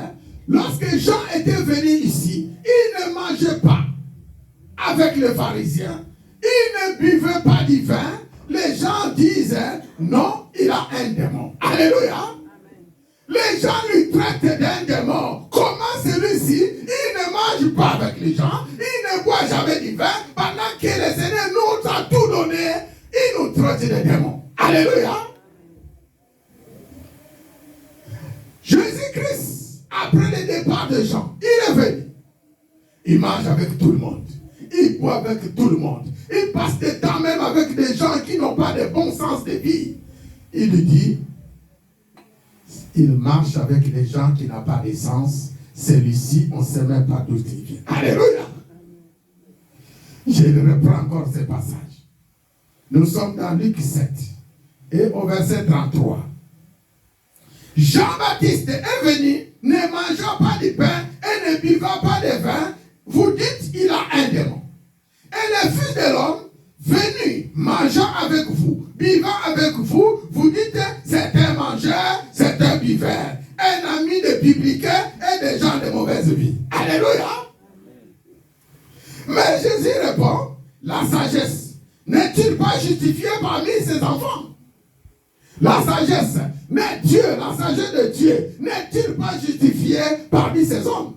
Lorsque Jean était venu ici, il ne mangeait pas avec les pharisiens. Il ne buvait pas du vin. Les gens disent, non, il a un démon. Alléluia. Les gens lui traitent d'un démon. Comment celui-ci, il ne mange pas avec les gens, il ne boit jamais du vin, pendant que le Seigneur nous a tout donné, il nous traite de démons. Alléluia. Jésus-Christ, après le départ de Jean, il est venu. Il mange avec tout le monde. Il boit avec tout le monde. Il passe du temps même avec des gens qui n'ont pas de bon sens de vie. Il lui dit, il marche avec les gens qui n'ont pas de sens. Celui-ci, on ne sait même pas d'où il vient. Alléluia. Je reprends encore ce passage. Nous sommes dans Luc 7 et au verset 33. Jean-Baptiste est venu, ne mangeant pas de pain et ne buvant pas de vin. Vous dites, il a un démon. Et le Fils de l'homme, venu, mangeant avec vous, buvant avec vous, vous dites, c'est un mangeur, c'est un buveur, un ami de publicains et des gens de mauvaise vie. Alléluia. Mais Jésus répond, la sagesse n'est-il pas justifiée parmi ses enfants? La sagesse, mais Dieu, la sagesse de Dieu, n'est-il pas justifiée parmi ses hommes?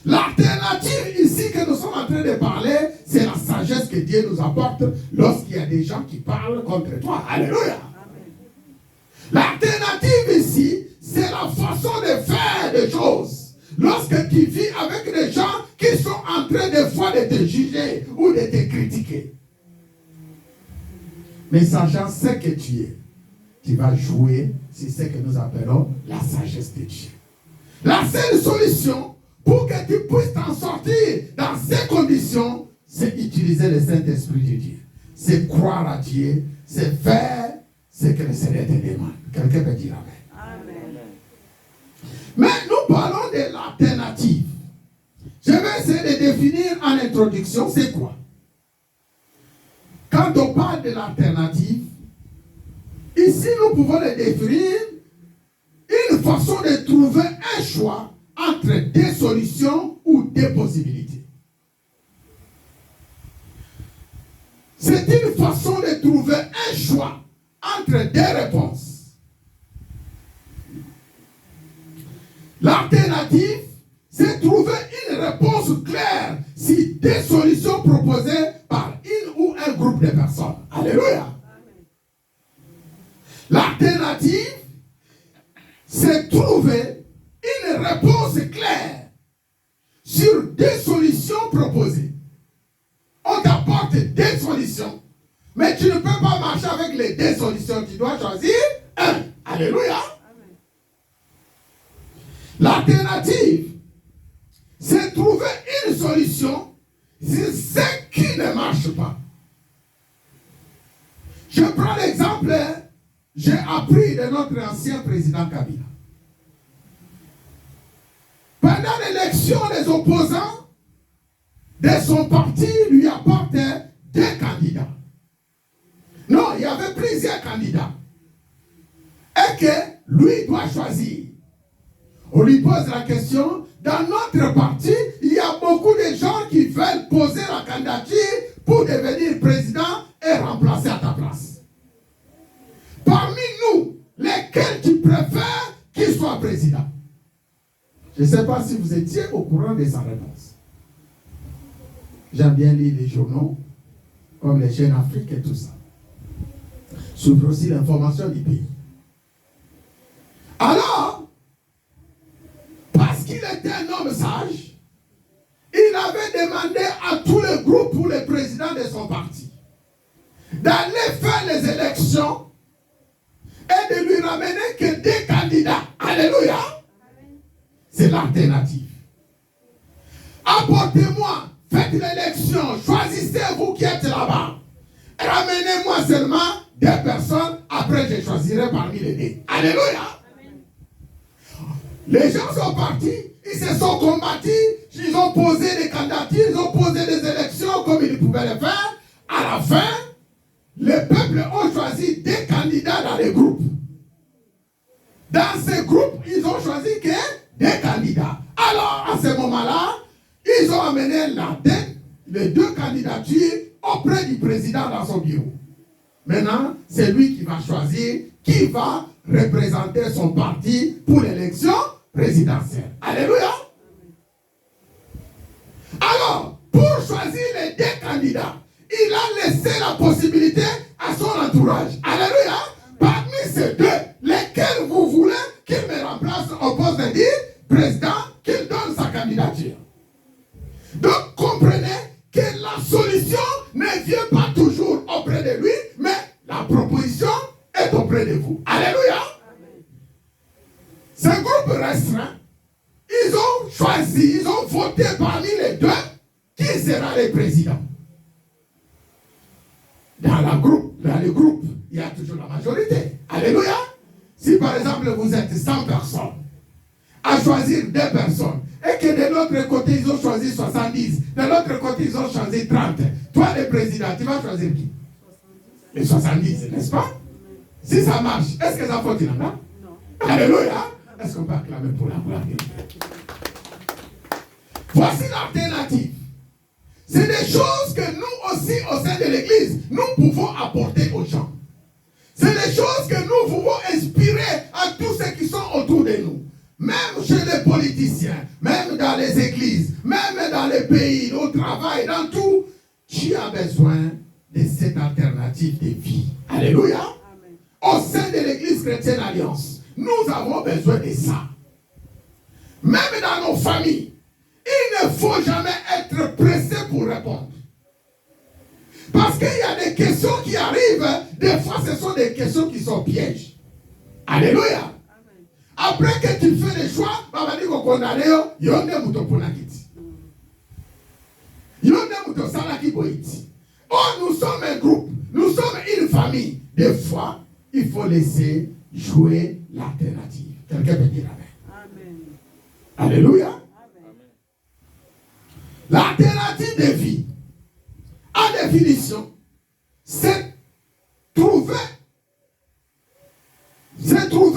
L'alternative ici que nous sommes en train de parler, c'est la sagesse que Dieu nous apporte lorsqu'il y a des gens qui parlent contre toi. Alléluia. L'alternative ici, c'est la façon de faire des choses. Lorsque tu vis avec des gens qui sont en train des fois de te juger ou de te critiquer. Mais sachant ce que tu es, tu vas jouer sur ce que nous appelons la sagesse de Dieu. La seule solution pour que tu puisses t'en sortir dans ces conditions, c'est utiliser le Saint-Esprit de Dieu. C'est croire à Dieu, c'est faire ce que le Seigneur te demande. Quelqu'un peut dire Amen. Amen. Mais nous parlons de l'alternative. Je vais essayer de définir en introduction c'est quoi. Quand on parle de l'alternative, ici nous pouvons le définir une façon de trouver un choix entre des solutions ou des possibilités. C'est une façon de trouver un choix entre des réponses. L'alternative, c'est trouver une réponse claire sur des solutions proposées par une ou un groupe de personnes. Alléluia. L'alternative, c'est trouver une réponse claire sur des solutions proposées. On t'apporte des solutions, mais tu ne peux pas marcher avec les deux solutions. Tu dois choisir un. Alléluia. L'alternative, c'est trouver une solution sur ce qui ne marche pas. Je prends l'exemple, j'ai appris de notre ancien président Kabila. Pendant l'élection, les opposants de son parti lui apportaient des candidats. Non, il y avait plusieurs candidats. Et que lui doit choisir. On lui pose la question, dans notre parti, il y a beaucoup de gens qui veulent poser la candidature pour devenir président et remplacer à ta place. Parmi nous, lesquels tu préfères qu'il soit président? Je ne sais pas si vous étiez au courant de sa réponse. J'aime bien lire les journaux, comme les Jeunes Afrique et tout ça. J'ouvre aussi l'information du pays. Alors, parce qu'il était un homme sage, il avait demandé à tous les groupes ou les présidents de son parti d'aller faire les élections et de lui ramener que des candidats. Alléluia. C'est l'alternative. Apportez-moi, faites l'élection, choisissez vous qui êtes là-bas. Ramenez-moi seulement des personnes, après je choisirai parmi les deux. Alléluia. Les gens sont partis, ils se sont combattus, ils ont posé des candidatures, ils ont posé des élections comme ils pouvaient le faire. À la fin, les peuples ont choisi des candidats dans les groupes. Dans ces groupes, ils ont choisi que des candidats. Alors, à ce moment-là, ils ont amené les deux candidatures auprès du président dans son bureau. Maintenant, c'est lui qui va choisir qui va représenter son parti pour l'élection présidentielle. Alléluia. Alors, pour choisir les deux candidats, il a laissé la possibilité à son entourage. Alléluia. Parmi ces deux, lesquels vous voulez qu'il me remplace au poste de président, qu'il donne sa candidature. Donc, comprenez que la solution ne vient pas toujours auprès de lui, mais la proposition est auprès de vous. Alléluia. Ce groupe restreint, ils ont choisi, ils ont voté parmi les deux qui sera le président. Dans le groupe, il y a toujours la majorité. Alléluia. Si par exemple vous êtes 100 personnes, à choisir 2 personnes, et que de l'autre côté ils ont choisi 70, de l'autre côté ils ont choisi 30, toi le président, tu vas choisir qui? Les 70, n'est-ce pas? Si ça marche, est-ce que ça faut il en a? Non. Alléluia. Est-ce qu'on peut acclamer pour la gloire de Dieu? Voici l'alternative. C'est des choses que nous aussi, au sein de l'Église, nous pouvons apporter aux gens. C'est des choses que nous pouvons inspirer à tous ceux qui sont autour de nous. Même chez les politiciens, même dans les églises, même dans les pays, au travail, dans tout. Tu as besoin de cette alternative de vie. Alléluia. Amen. Au sein de l'Église chrétienne Alliance, nous avons besoin de ça. Même dans nos familles, il ne faut jamais être pressé pour répondre. Parce qu'il y a des questions qui arrivent, des fois ce sont des questions qui sont pièges. Alléluia. Amen. Après que tu fais des choix, oh, nous sommes un groupe, nous sommes une famille. Des fois, il faut laisser jouer l'alternative. Quelqu'un peut dire amen. Amen. Alléluia. Amen. L'alternative de vie, en définition, c'est trouver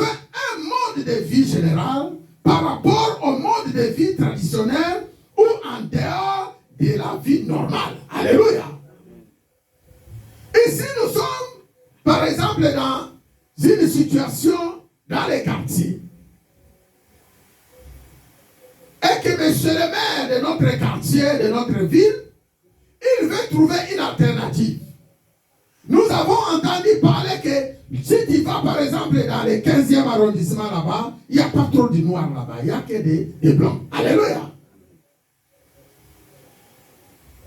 un mode de vie général par rapport au mode de vie traditionnel ou en dehors de la vie normale. Alléluia. Ici, nous sommes, par exemple, dans une situation dans les quartiers. Et que monsieur le maire de notre quartier, de notre ville, il veut trouver une alternative. Nous avons entendu parler que si tu vas par exemple dans le 15e arrondissement là-bas, il n'y a pas trop de noirs là-bas, il n'y a que des blancs. Alléluia.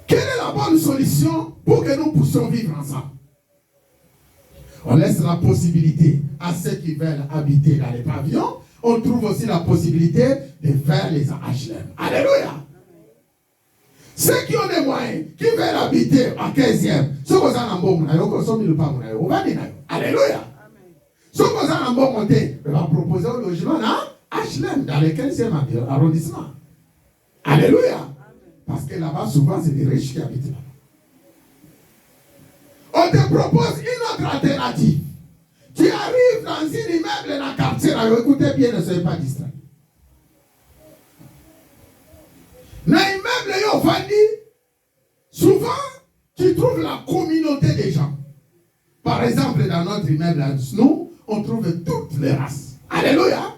Quelle est la bonne solution pour que nous puissions vivre ensemble? On laisse la possibilité à ceux qui veulent habiter dans les pavillons. On trouve aussi la possibilité de faire les HLM. Alléluia. Ceux qui ont des moyens, qui veulent habiter en 15e, ceux qui ont Alléluia. Ceux qui ont monté, on va proposer un logement dans HLM, dans le 15e arrondissement. Alléluia. Parce que là-bas, souvent, c'est des riches qui habitent là-bas. On te propose une autre alternative. Tu arrives dans un immeuble dans le quartier, là, écoutez bien, ne soyez pas distrait. Dans l'immeuble, yo vendu, souvent, tu trouves la communauté des gens. Par exemple, dans notre immeuble, nous, on trouve toutes les races. Alléluia.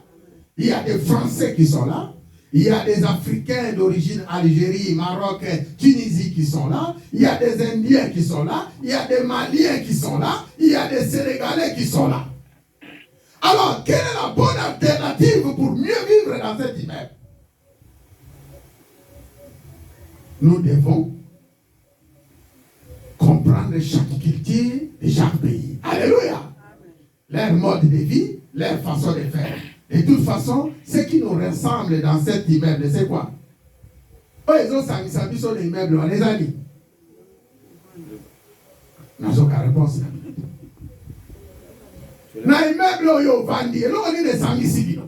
Il y a des Français qui sont là. Il y a des Africains d'origine Algérie, Maroc, Tunisie qui sont là. Il y a des Indiens qui sont là. Il y a des Maliens qui sont là. Il y a des Sénégalais qui sont là. Alors, quelle est la bonne alternative pour mieux vivre dans cet immeuble? nous devons comprendre chaque culture de chaque pays. Alléluia. Leur mode de vie, leur façon de faire. De toute façon, ce qui nous ressemble dans cet immeuble, c'est quoi? Oh, ils ont sami sur l'immeuble, les amis. N'a aucune réponse. Dans l'immeuble, ils ont vendu. Ils ont des sami ici.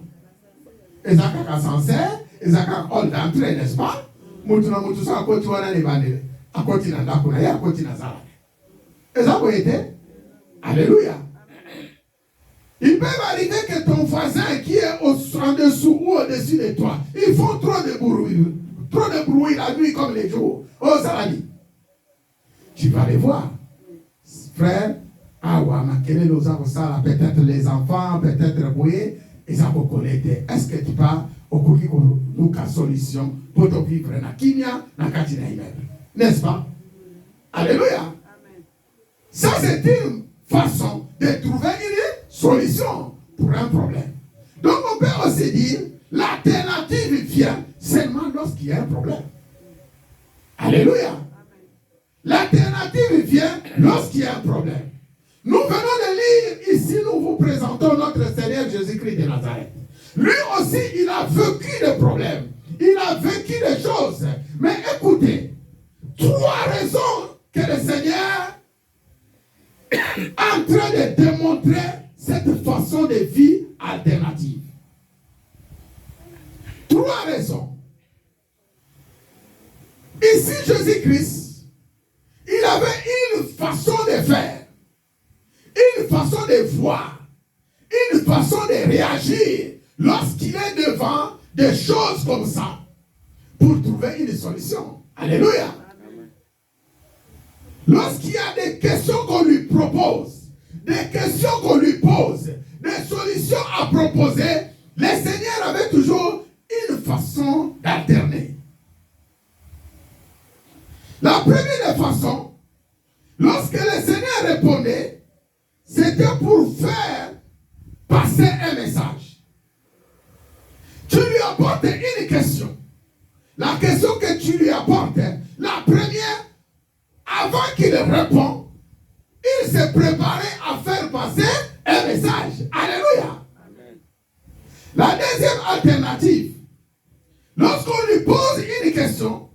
Ils ont un ascenseur, ils ont un hall d'entrée, n'est-ce pas? Moutouna Moutoussa, à côté, on a les vendus. À côté, on a à côté, on a ça. Ils ont été. Alléluia. Il peut arriver que ton voisin qui est en dessous ou au-dessus de toi, ils font trop de bruit la nuit comme les jours. Oh, ça l'a dit. Tu vas les voir. Frère, peut-être les enfants, peut-être bouillés, ils ont connecté. Est-ce que tu vas au coquille nous la solution pour te vivre na Kimia, na Katina immeuble? N'est-ce pas? Alléluia. Ça, c'est une façon de trouver une solution pour un problème. Donc, on peut aussi dire l'alternative vient seulement lorsqu'il y a un problème. Alléluia. L'alternative vient lorsqu'il y a un problème. Nous venons de lire ici, nous vous présentons notre Seigneur Jésus-Christ de Nazareth. Lui aussi, il a vécu des problèmes. Il a vécu des choses. Mais écoutez, 3 raisons que le Seigneur est en train de démontrer cette façon de vie alternative. 3 raisons. Ici, Jésus-Christ, il avait une façon de faire, une façon de voir, une façon de réagir lorsqu'il est devant des choses comme ça pour trouver une solution. Alléluia. Lorsqu'il y a des questions qu'on lui propose, des questions qu'on lui pose, des solutions à proposer, le Seigneur avait toujours une façon d'alterner. La première façon, lorsque le Seigneur répondait, c'était pour faire passer un message. Tu lui apportes une question. La question que tu lui apportes, la première, avant qu'il réponde, il s'est préparé à faire passer un message. Alléluia. Amen. La deuxième alternative, lorsqu'on lui pose une question,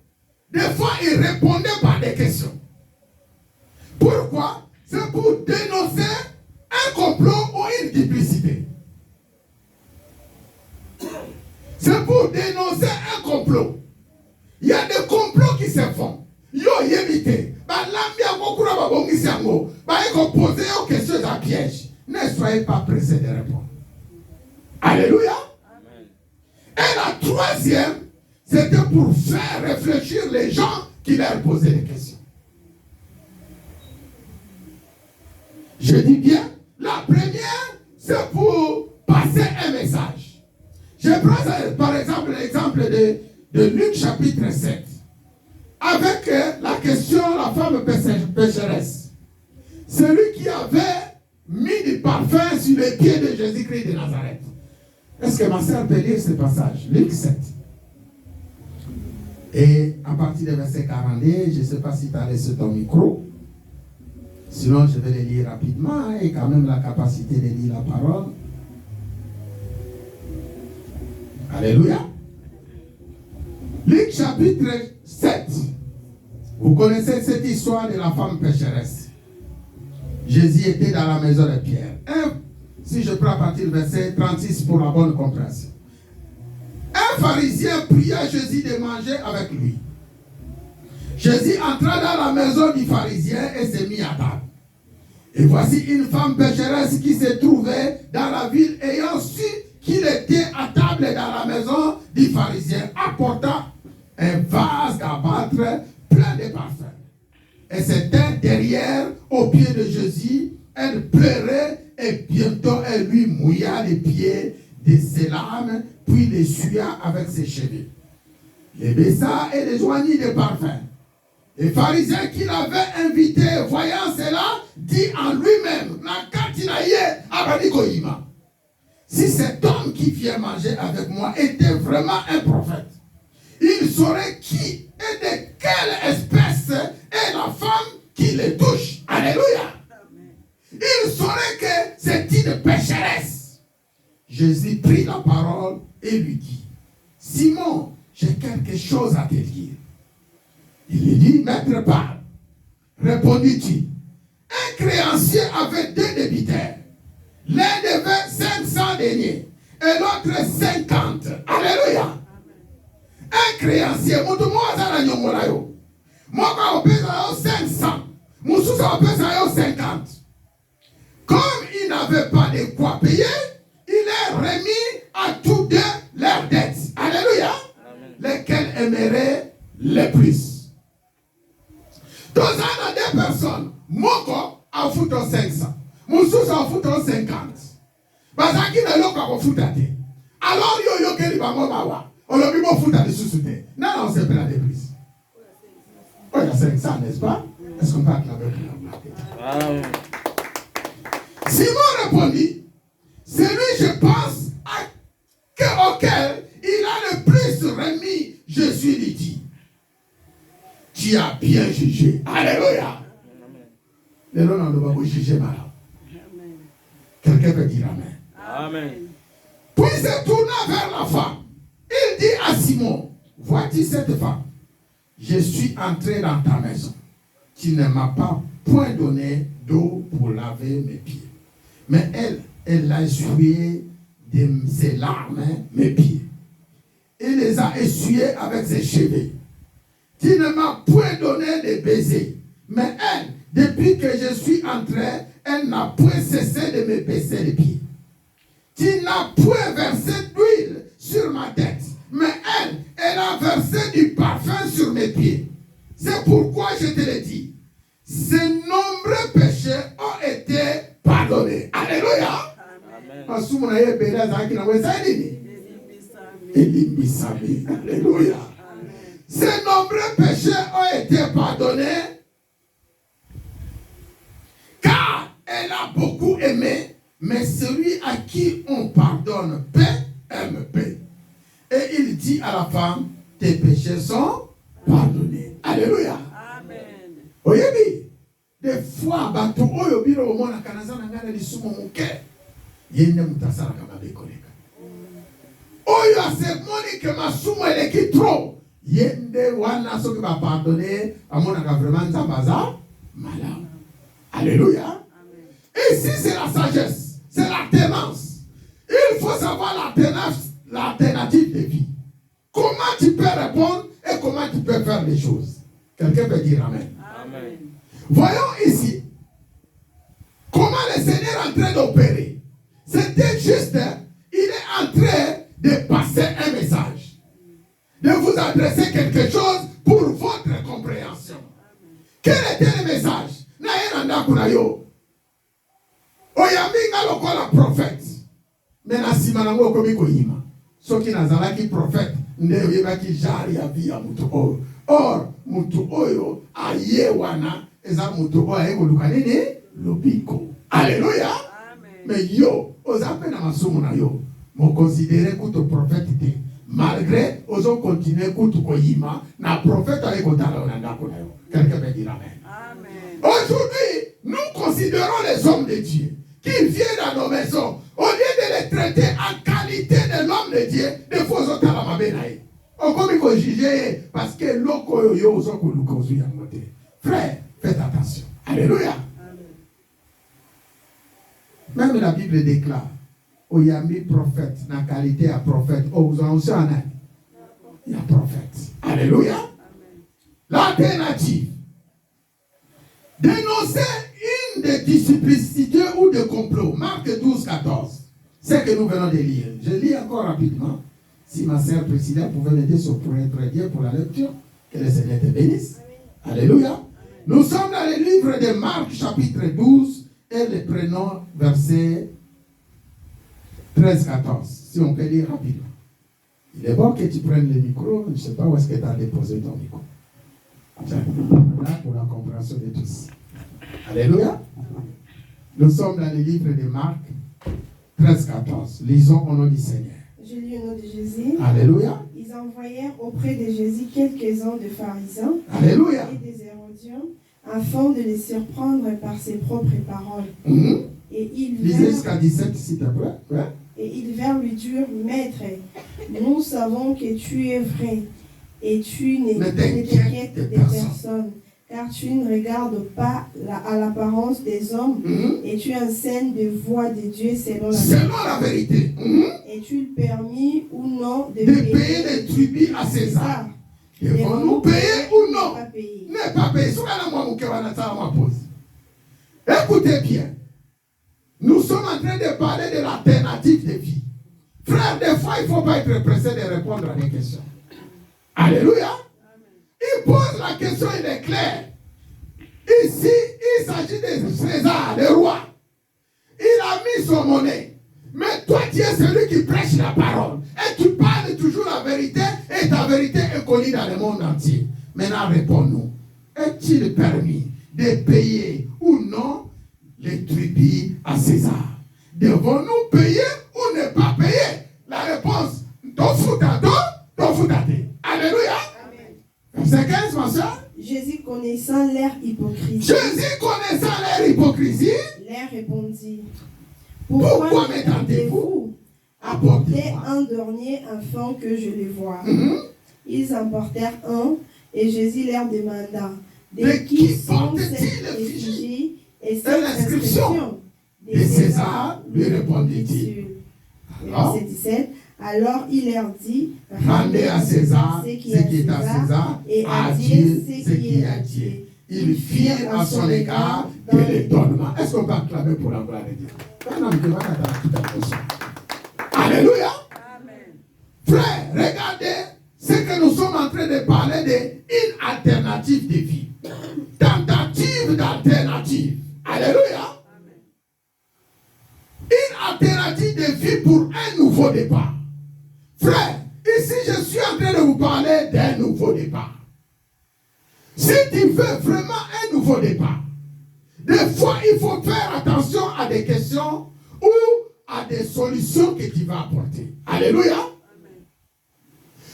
des fois il répondait par des questions. Pourquoi? C'est pour dénoncer un complot ou une duplicité. C'est pour dénoncer un complot. Il y a des complots qui se font. Yo yébité. Poser aux questions à piège. Ne soyez pas pressés de répondre. Alléluia. Amen. Et la troisième, c'était pour faire réfléchir les gens qui leur posaient des questions. Je dis bien, la première, c'est pour passer un message. Je prends par exemple l'exemple de Luc chapitre 7. Avec la question, la femme pécheresse. Celui qui avait mis du parfum sur les pieds de Jésus-Christ de Nazareth. Est-ce que ma sœur peut lire ce passage? Luc 7. Et à partir du verset 42, je ne sais pas si tu as laissé ton micro. Sinon, je vais le lire rapidement et quand même la capacité de lire la parole. Alléluia. Luc chapitre 7. Vous connaissez cette histoire de la femme pécheresse. Jésus était dans la maison de Pierre. Si je prends à partir du verset 36 pour la bonne compréhension. Un pharisien pria Jésus de manger avec lui. Jésus entra dans la maison du pharisien et s'est mis à table. Et voici une femme pécheresse qui se trouvait dans la ville ayant su qu'il était à table dans la maison du pharisien, apporta un vase à battre plein de parfums. Et c'était derrière, au pied de Jésus, elle pleurait et bientôt elle lui mouilla les pieds de ses larmes, puis les essuya avec ses cheveux. Les baissa et les joignit de parfums. Les pharisiens qui l'avaient invité, voyant cela, dit en lui-même, si cet homme qui vient manger avec moi était vraiment un prophète, il saurait qui et de quel quelque chose à te dire. Il lui dit, maître, parle. Répondit-il. Un créancier avait 2 débiteurs. L'un devait 500 deniers et l'autre 50. Alléluia. Un créancier, Moko opesa 500. Moussousa opesa 50. Comme il n'avait pas de quoi payer, il est remis à tous 2 leurs dettes. Alléluia. Amen. Lesquels aimeraient le plus. Dans un des personnes, Moko a foutu 500. Moussousa a foutu 50. Bazaki na loka ko futate. Alors yo keli bango bawa. On le bimo futa de sous-souté. Non, c'est plein de plus. Oh, il y a 500, n'est-ce pas? Est-ce qu'on peut acclamer pour la Simon répondit, c'est lui, je pense, auquel il a le plus remis. Jésus lui dit, tu as bien jugé. Alléluia. Les gens n'ont pas jugé mal. Quelqu'un peut dire Amen. Amen. Puis il se tourna vers la femme. Il dit à Simon, vois-tu cette femme? Je suis entré dans ta maison. Tu ne m'as pas point donné d'eau pour laver mes pieds. Mais elle a essuyé de ses larmes mes pieds. Il les a essuyés avec ses cheveux. Tu ne m'as point donné de baiser. Mais elle, depuis que je suis entré, elle n'a point cessé de me baisser les pieds. Tu n'as point versé d'huile sur ma tête. Mais elle a versé du parfum sur mes pieds. C'est pourquoi je te le dis. Ces nombreux péchés ont été pardonnés. Alléluia. Alléluia. Ces nombreux péchés ont été pardonnés. Car elle a beaucoup aimé. Mais celui à qui on pardonne paie, aime paie. Et il dit à la femme, tes péchés sont pardonnés. Alléluia. Amen. Oyebi, des fois, bato oyo biro omona kanazana ngana lisumo muke. Yende mutasara kama bekoleka. Oyo asemoni ke masumo eleki trop. Yende wana soki ba pardonner, amona ka vraiment nzambaza malam. Alléluia. Ici c'est la sagesse, c'est la ténance. Il faut savoir l'alternative de vie. Comment tu peux répondre et comment tu peux faire les choses. Quelqu'un peut dire Amen. Amen. Voyons ici comment le Seigneur est en train d'opérer. C'était juste, il est en train de passer un message, de vous adresser quelque chose pour votre compréhension. Quel était le message? Oyaminga lokola prophète. Mais na simanango komiko yima. Soki nazalaki prophète, nde yebaki jari ya via mutu oyo. Or, mutu oyo ayewana eza mutu oyo ayekoluka nini? Lobiko. Alléluia. Mais yo, ozape na masumu na yo. Mo considérer kuto prophète te. Malgré, ozo continuer kutu koyima na prophète ayekotala onandako na yo. Quelqu'un peut dire Amen. Amen. Aujourd'hui, nous considérons les hommes de Dieu qui viennent dans nos maisons. Au lieu de les traiter en qualité de l'homme de Dieu, des fois, ils ont la mabénaï. On peut juger parce que l'oko yo ozo kolukozu yangote. Frère, faites attention. Alléluia. Même la Bible déclare, Oyami prophète, na qualité à prophète. Oh, vous en savez, il y a prophète. Alléluia. L'alternative. Dénoncer une de duplicité ou de complot. Marc 12, 14. C'est que nous venons de lire. Je lis encore rapidement. Si ma sœur Priscilla pouvait m'aider sur pour être bien pour la lecture, que le Seigneur te bénisse. Alléluia. Nous sommes dans le livre de Marc, chapitre 12, et le prenons verset 13, 14. Si on peut lire rapidement. Il est bon que tu prennes le micro. Je ne sais pas où est-ce que tu as déposé ton micro. Là, pour la compréhension de tous. Alléluia. Nous sommes dans le livre de Marc 13, 14. Lisons au nom du Seigneur. Je lis au nom de Jésus. Alléluia. Ils envoyèrent auprès de Jésus quelques-uns de pharisiens. Alléluia. Et des hérodiens, afin de les surprendre par ses propres paroles. Et ils lisez jusqu'à 17, s'il te plaît. Ouais. Et ils vinrent lui dire, Maître, nous savons que tu es vrai Et tu ne t'inquiètes des personnes, car tu ne regardes pas à l'apparence des hommes, et tu enseignes des voies de Dieu selon la vérité. Et tu permis ou non de payer les tribus à César. Devons-nous payer ou non? Ne pas payer. Écoutez bien. Nous sommes en train de parler de l'alternative de vie. Frère, des fois, il ne faut pas être pressé de répondre à des questions. Alléluia. Il pose la question, il est clair. Ici, il s'agit de César, le roi. Il a mis son monnaie. Mais toi, tu es celui qui prêche la parole. Et tu parles toujours la vérité. Et ta vérité est connue dans le monde entier. Maintenant, réponds-nous. Est-il permis de payer ou non les tribus à César? Devons-nous payer ou ne pas payer? La réponse, alléluia. Verset 15, ma soeur. Jésus connaissant leur hypocrisie. Leur répondit: Pourquoi me tentez-vous? Apportez un dernier afin que je le voie. Ils emportèrent un, et Jésus leur demanda: De qui sont ces effigies et cette inscription? De César, lui répondit-il. Verset 17. Alors il leur dit: Rendez à César ce qui est à César, et à Dieu ce qui est à Dieu. Ils firent à son égard de l'étonnement. Est-ce qu'on va acclamer pour la gloire de Dieu? Alléluia. Amen. Frère, regardez ce que nous sommes en train de parler d'une alternative de vie. Tentative d'alternative. Alléluia. Amen. Une alternative de vie pour un nouveau départ. Frère, ici je suis en train de vous parler d'un nouveau départ. Si tu veux vraiment un nouveau départ, des fois il faut faire attention à des questions ou à des solutions que tu vas apporter. Alléluia. Amen.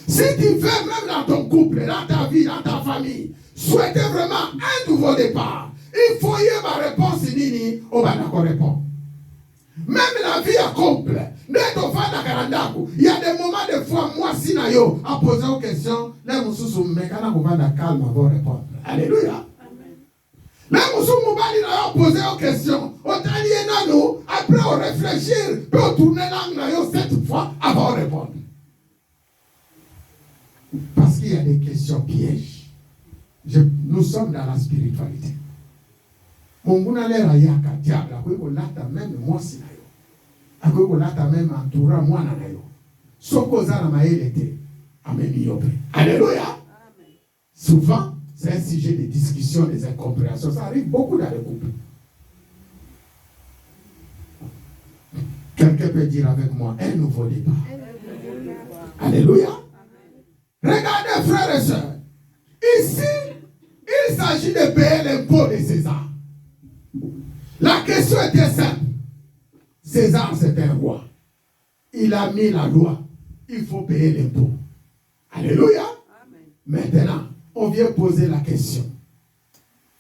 Si tu veux même dans ton couple, dans ta vie, dans ta famille, souhaiter vraiment un nouveau départ, il faut y avoir ma réponse nini, on va d'accord répondre. Même la vie à couple, il y a des moments de fois, moi, si nayo, à poser une question, les moussous, mais quand on va calme, on va répondre. Alléluia. Les moussous, on poser une question, après on réfléchir, puis on tourne langue cette fois, avant de répondre. Parce qu'il y a des questions pièges. Nous sommes dans la spiritualité. Mungu na lera yaka diable, akweko lata même moi si nayo. Akweko lata même entoura mwana nayo. Soko za na maelete. Amen yope. Alléluia. Souvent, c'est un sujet de discussion, des incompréhensions. Ça arrive beaucoup dans les couples. Quelqu'un peut dire avec moi un nouveau départ. Alléluia. Regardez, frères et sœurs. Ici, il s'agit de payer l'impôt de César. La question était simple. César, c'est un roi. Il a mis la loi. Il faut payer l'impôt. Alléluia. Amen. Maintenant, on vient poser la question.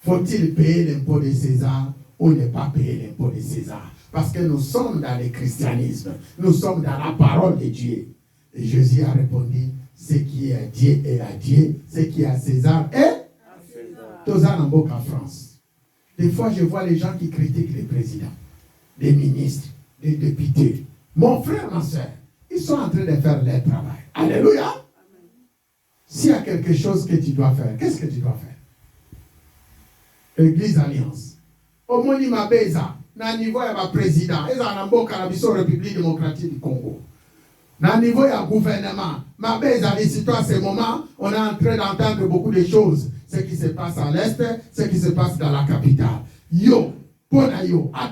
Faut-il payer l'impôt de César ou ne pas payer l'impôt de César? Parce que nous sommes dans le christianisme. Nous sommes dans la parole de Dieu. Et Jésus a répondu, ce qui est à Dieu est à Dieu. Ce qui est à César est à César. Tozan en en France. Des fois, je vois les gens qui critiquent les présidents, les ministres, les députés. Mon frère, ma soeur, ils sont en train de faire leur travail. Alléluia. Amen. S'il y a quelque chose que tu dois faire, qu'est-ce que tu dois faire? Église Alliance. Au Monima Beza, na niveau ya ma président, ils en ont la République démocratique du Congo. Na niveau ya gouvernement, ma Beza, les citoyens, à ce moment, on est en train d'entendre beaucoup de choses. Ce qui se passe à l'Est, ce qui se passe dans la capitale. Yo, en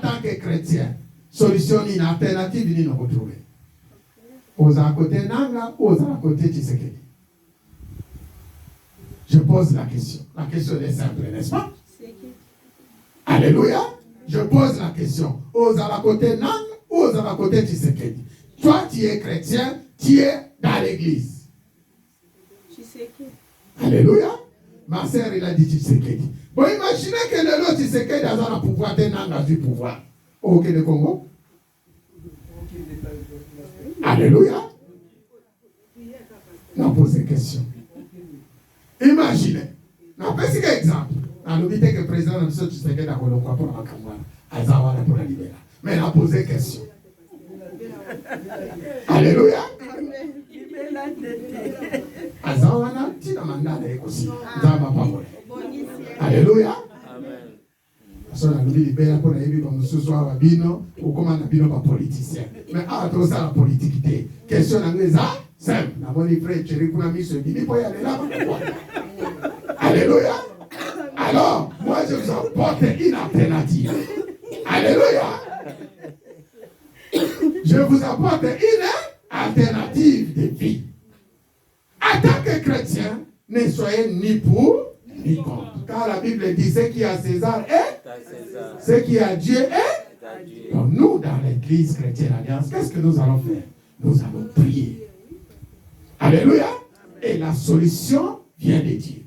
tant que chrétien, solution une alternative, nous nous retrouver. Aux à côté Nanga, aux à côté Tshisekedi. Je pose la question. La question est simple, n'est-ce pas? Alléluia. Je pose la question. Aux à côté Nanga, aux à côté Tshisekedi. Toi, tu es chrétien, tu es dans l'église. Alléluia. Ma sœur, il a dit Tshisekedi. Bon, imaginez que le lot Tshisekedi a un pouvoir, Tenanga du pouvoir. Au Quai de Congo. Alléluia. Non, pose une question. Imaginez. Non, pas si exemple. Dans le que le président de M. Tshisekedi a colloqué pour la Kamwana. Azawana pour la libérer. Mais il a posé question. Alléluia. Azawana, tu n'as pas aussi. Alléluia. Parce que nous libérons pour les comme ce soir à Bino ou comme on a Bino pas politicien. Mais à tout ça la politique. Question anglaise, simple. La bonne frère, tu reconnais mis ce dîner pour y aller là. Alléluia. Alors, moi je vous apporte une alternative. Alléluia. Je vous apporte une alternative de vie. En tant que chrétien, ne soyez ni pour ni contre. Car la Bible dit ce qui est à César est ce qui est à Dieu est. Donc nous, dans l'église chrétienne Alliance, qu'est-ce que nous allons faire? Nous allons prier. Alléluia. Et la solution vient de Dieu.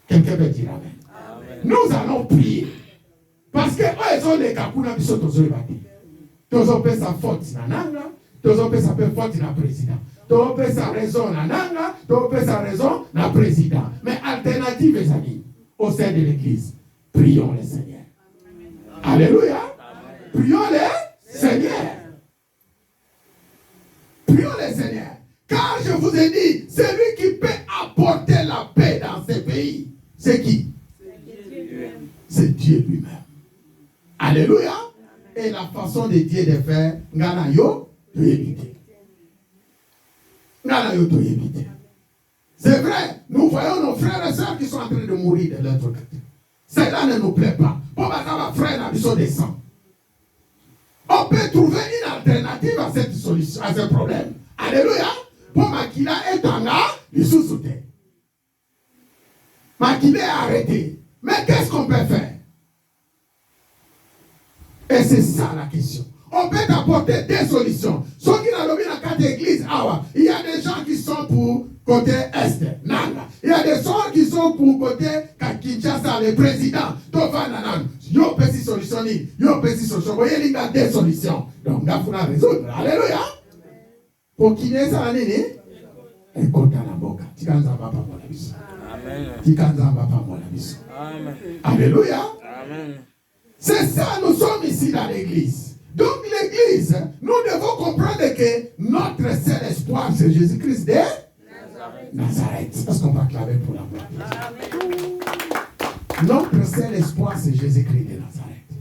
Quelqu'un peut dire amen. Nous allons prier. Parce que eux, ils ont les kakuna qui sont aux yeux battus. Tous ont fait sa faute dans nanga, tous ont fait sa faute dans le président. Tous ont fait sa raison dans nanga, tous ont fait sa raison dans le président. Mais alternative, les amis, au sein de l'église, prions le Seigneur. Alléluia. Prions le Seigneur. Prions le Seigneur. Car je vous ai dit, celui qui peut apporter la paix dans ces pays, c'est qui? C'est Dieu lui-même. Alléluia. Et la façon de Dieu de faire, ngana yo to éviter. Ngana yo to éviter. C'est vrai, nous voyons nos frères et sœurs qui sont en train de mourir de l'autre côté. Cela ne nous plaît pas. Pour ma frère n'a besoin de sang. On peut trouver une alternative à cette solution, à ce problème. Alléluia. Pour Makila est en là, il sous-soutient. Makila est arrêté. Mais qu'est-ce qu'on peut faire? Et c'est ça la question. On peut apporter des solutions. Ceux qui n'ont pas dans 4 églises, il y a des gens qui sont pour côté Est, Nanga. Il y a des gens qui sont pour côté Kinshasa, le président. Il y a des solutions. Il y a des solutions. Il y a des solutions. Donc, il faut résoudre. Alléluia. Pour qui n'est ça, l'année? Écoute à la boca. Alléluia. Amen. C'est ça, nous sommes ici dans l'église. Donc l'église, nous devons comprendre que notre seul espoir, c'est Jésus-Christ de Nazareth. Est-ce qu'on va acclamer pour la gloire? Notre seul espoir, c'est Jésus-Christ de Nazareth.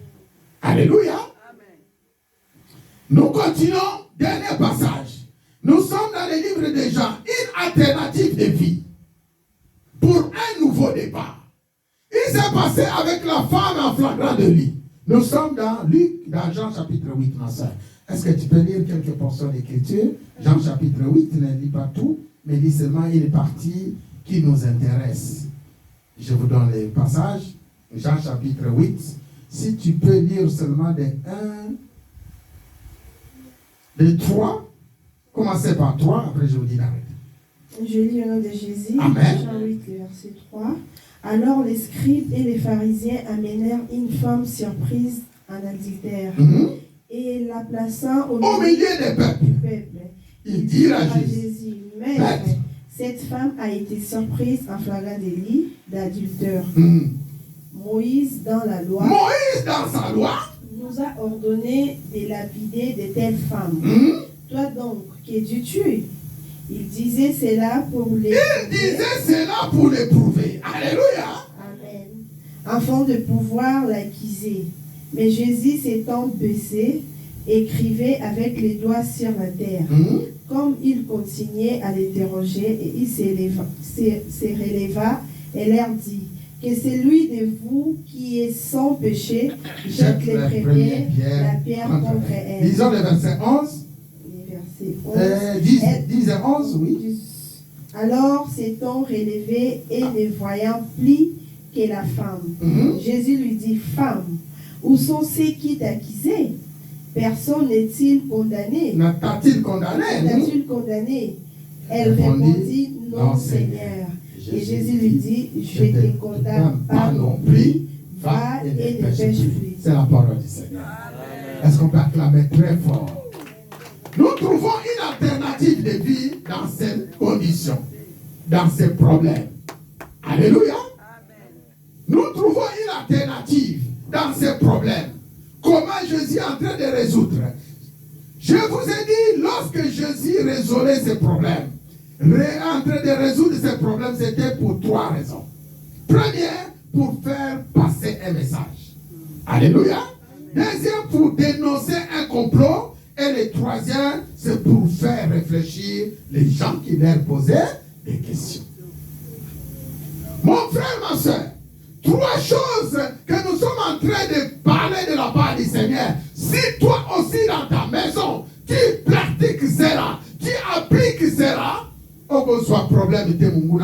Alléluia. Amen. Nous continuons, dernier passage. Nous sommes dans le livre de Jean, une alternative de vie pour un nouveau départ. Il s'est passé avec la femme en flagrant de lit. Nous sommes dans Luc, dans Jean chapitre 8, ma soeur. Est-ce que tu peux lire quelques portions d'écriture? Jean chapitre 8, ne lis pas tout, mais lis seulement une partie qui nous intéresse. Je vous donne les passages. Jean chapitre 8. Si tu peux lire seulement des 1, des 3, commencez par 3, après je vous dis d'arrêter. Je lis au nom de Jésus. Amen. Jean 8, verset 3. Alors les scribes et les pharisiens amenèrent une femme surprise en adultère et la plaçant au milieu du peuple. Ils dirent à Jésus, Maître, cette femme a été surprise en flagrant délit d'adultère. Moïse dans la loi, dans sa loi, nous a ordonné de lapider de telles femmes. Toi donc, que dis-tu? Il disait cela pour les prouver. Alléluia. Amen. Afin de pouvoir l'accuser. Mais Jésus s'étant baissé, écrivait avec les doigts sur la terre. Comme il continuait à l'interroger, et il se releva et leur dit, que celui de vous qui est sans péché jette les premières la pierre contre elle. Lisons le verset 11. 10 et 11, oui. Alors s'étant relevé et ne voyant plus que la femme, Jésus lui dit, femme, où sont ceux qui t'accusaient? Personne n'est-il condamné? N'a-t-il condamné? Elle répondit, non, Seigneur. Et Jésus lui dit, je ne te condamne pas non plus, va et ne pêche plus. C'est la parole du Seigneur. Est-ce qu'on peut acclamer très fort? Nous trouvons une alternative de vie dans ces conditions, dans ces problèmes. Alléluia. Nous trouvons une alternative dans ces problèmes. Comment Jésus est en train de résoudre? Je vous ai dit, lorsque Jésus résolvait ces problèmes, en train de résoudre ces problèmes, c'était pour 3 raisons. Première, pour faire passer un message. Alléluia. Deuxième, pour dénoncer un complot. Et le troisième, c'est pour faire réfléchir les gens qui leur posaient des questions. Mon frère, ma soeur, 3 choses que nous sommes en train de parler de la part du Seigneur. Si toi aussi dans ta maison, tu pratiques cela, tu appliques cela, aucun soit problème de mon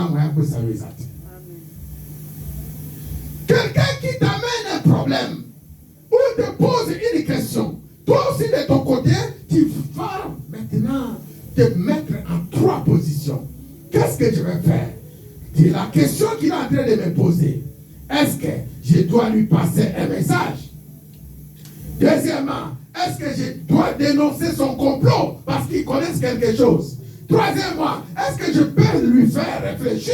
quelqu'un qui t'amène un problème ou te pose une question, toi aussi de ton côté, tu vas maintenant te mettre en 3 positions. Qu'est-ce que je vais faire? C'est la question qu'il est en train de me poser. Est-ce que je dois lui passer un message? Deuxièmement, est-ce que je dois dénoncer son complot parce qu'il connaît quelque chose? Troisièmement, est-ce que je peux lui faire réfléchir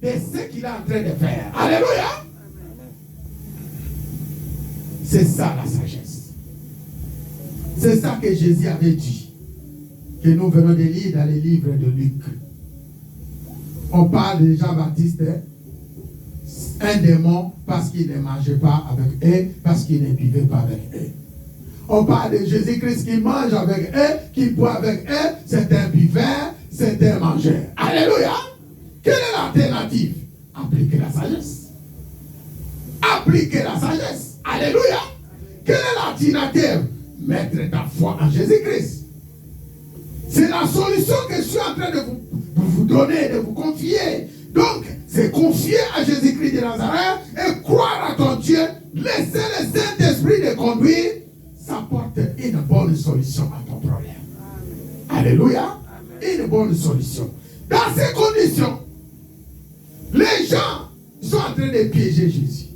de ce qu'il est en train de faire? Alléluia! C'est ça la sagesse. C'est ça que Jésus avait dit, que nous venons de lire dans les livres de Luc. On parle de Jean-Baptiste, un démon parce qu'il ne mangeait pas avec eux, parce qu'il ne buvait pas avec eux. On parle de Jésus-Christ qui mange avec eux, qui boit avec eux, c'est un buveur, c'est un mangeur. Alléluia! Quelle est l'alternative? Appliquer la sagesse. Appliquer la sagesse. Alléluia! Quelle est l'alternative? Mettre ta foi en Jésus-Christ. C'est la solution que je suis en train de vous donner, de vous confier. Donc, c'est confier à Jésus-Christ de Nazareth et croire à ton Dieu, laisser le Saint-Esprit te conduire, ça apporte une bonne solution à ton problème. Amen. Alléluia. Amen. Une bonne solution. Dans ces conditions, les gens sont en train de piéger Jésus.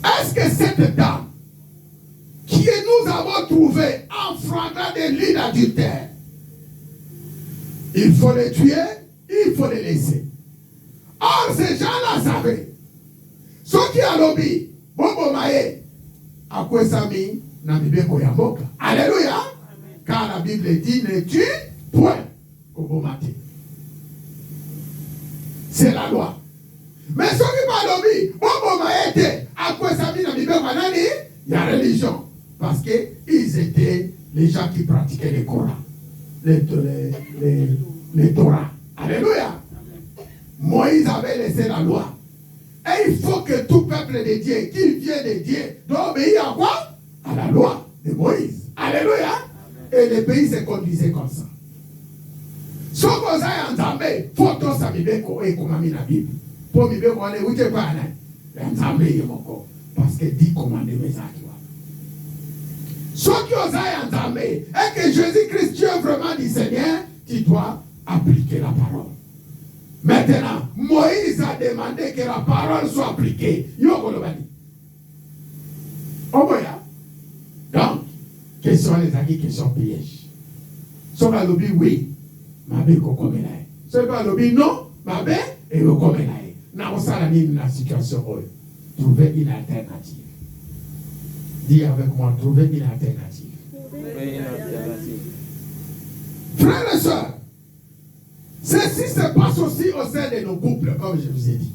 Est-ce que cette dame qui nous avons trouvée en flagrant délit d'adultère, il faut les tuer, il faut les laisser. Or, ces gens-là savaient. Ceux qui ont lobby, Bobo Maé, à quoi ça mis, n'a pas yamboka. Alléluia. Car la Bible dit ne tue point Bobo Maté. C'est la loi. Mais ceux qui ont lobby, Bobo Maé, à quoi ça mis, n'a pas nani, il y a religion. Parce qu'ils étaient les gens qui pratiquaient les Coran. Les Torah. Alléluia. Moïse avait laissé la loi. Et il faut que tout peuple de Dieu, qui vient de Dieu, doit obéir à quoi? À la loi de Moïse. Alléluia. Et le pays se conduisait comme ça. Ce que vous avez entendu, photo ça mibeko et comme ami la Bible. Pour mibeko on est où tu es pas là. Entendu moko parce que 10 commandements ça. Ce que vous avez entendu est que Jésus-Christ, tu es vraiment du Seigneur, tu dois appliquer la parole. Maintenant, Moïse a demandé que la parole soit appliquée. Donc, question les amis, question piège. Si on a lobby, oui, ma bé kokome là. Si on a lobby, non, ma bé et kokome là. N'a pas ça la situation. Trouver une alternative. Dis avec moi, trouver une alternative. Frères et sœurs, ceci se passe aussi au sein de nos couples, comme je vous ai dit.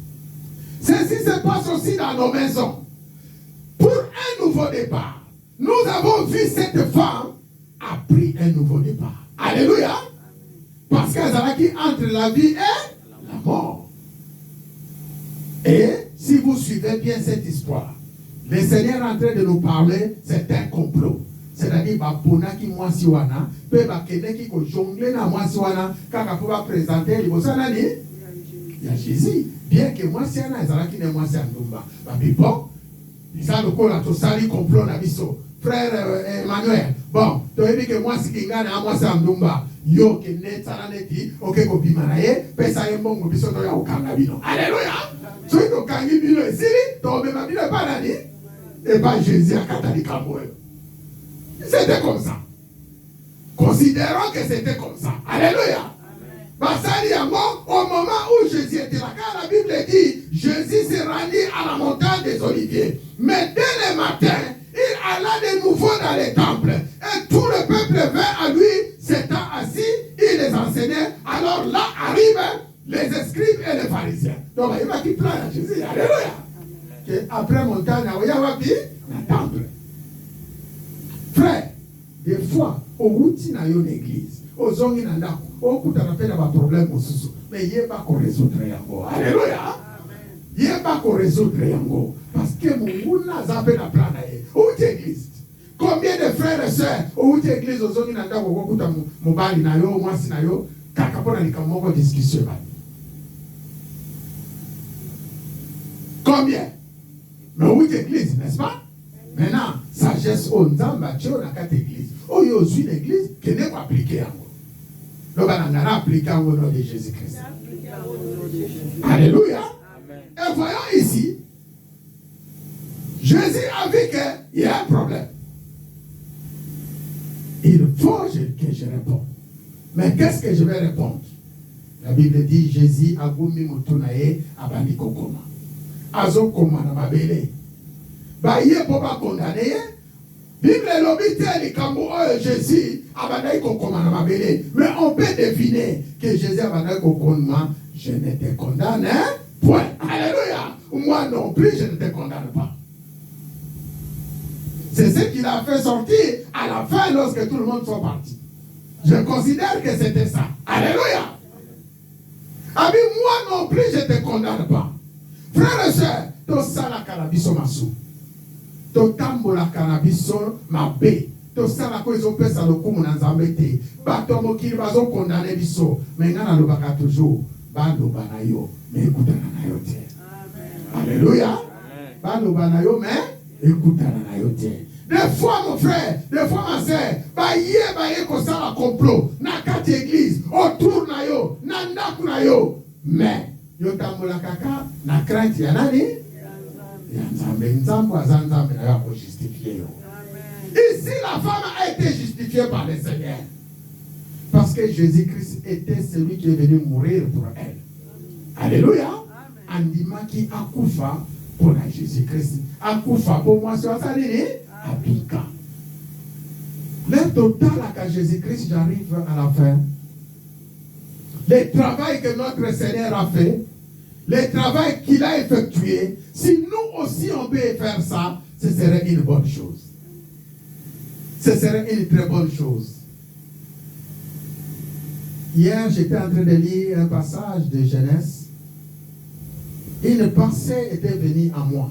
Ceci se passe aussi dans nos maisons. Pour un nouveau départ, nous avons vu cette femme a pris un nouveau départ. Alléluia. Parce qu'elle a qui entre la vie et la mort. Et si vous suivez bien cette histoire, le Seigneur est en train de nous parler, c'est un complot. C'est-à-dire, qui moi si wana, peut qui ko jongle na moi si wana, quand on va présenter, il y a Jésus. Bien que moi si wana, il qui ne moi si andumba. Bon, ils ont le col à tout sali complot na biso. Frère Emmanuel, bon, tu as dit que moi si kinga na moi si andumba. Yo que net sananeti, ok ko bimanaye, pesa yembo mo biso to ya okanga bino. Alléluia. So to kangi bino esili, to be mabino pa nani? Et pas Jésus à Catholique. C'était comme ça. Considérons que c'était comme ça. Alléluia. Au moment où Jésus descendit à la montagne des Oliviers. Mais dès le matin, il alla de nouveau dans les temples. Et tout le peuple vint à lui, s'étant assis, il les enseignait. Alors là arrivent les scribes et les pharisiens. Donc il va qui plaint à Jésus. Alléluia. Après montagne, il y a un temple. Frère, des fois, au outil dans une église, aux hommes qui n'ont au coup d'un problème au sous, mais il n'y a pas qu'on résoudre yango. Alléluia. Il n'y a pas qu'on résoudre yango. Parce que mon n'a zappé la plana. Où église? Combien de frères et sœurs où église aux hommes qui n'ont au coup d'un mobile nayo, moi si nayo, kakapona likamoko discussion. Combien? Mais où église, n'est-ce pas? Maintenant, sagesse au nzamba, tu as quatre églises. Oh, il y a aussi une église qui n'est pas appliquée à moi. Le banana appliqué au nom de Jésus-Christ. Alléluia. Et voyons ici, Jésus a vu qu'il y a un problème. Il faut que je réponde. Mais qu'est-ce que je vais répondre? La Bible dit, Jésus a goumi mutunaye abandi kokoma. Azo koma na mabele. Ba yé poba condamné. Bible l'obité likambo Jésus abandai kokoma na mabele. Mais on peut deviner que Jésus abandai kokoma, je ne te condamne point. Alléluia. Moi non plus, je ne te condamne pas. C'est ce qu'il a fait sortir à la fin lorsque tout le monde soit parti. Je considère que c'était ça. Alléluia. Abi, moi non plus, je ne te condamne pas. Frères et sœurs, to sala kanabiso masu. To tambola kanabiso mabe. To sala ko ezopesa lokumu na nzambe te. Bato mokili bazo condamner biso. Mais ngana lobaka toujours baloba na yo, mais ekutana na yo te. Alléluia. Baloba na yo, mais ekutana na yo te. Des fois mon frère, des fois ma sœur, ba yé kosala complot na kati église, autour na yo, na ndaku na yo. Mais yo tambola kaka na crainte ya nani? Ya nzambe, nzambe azanzambe na yo ko justifier yo. Ici la femme a été justifiée par le Seigneur. Parce que Jésus-Christ était celui qui est venu mourir pour elle. Alléluia. Andimaki akufa pour la Jésus-Christ. Akufa pour moi sur sa ligne. Apika. Le total à Jésus-Christ, j'arrive à la fin. Le travail que notre Seigneur a fait, le travail qu'il a effectué, si nous aussi on peut faire ça, ce serait une bonne chose. Ce serait une très bonne chose. Hier, j'étais en train de lire un passage de Genèse. Une pensée était venue à moi.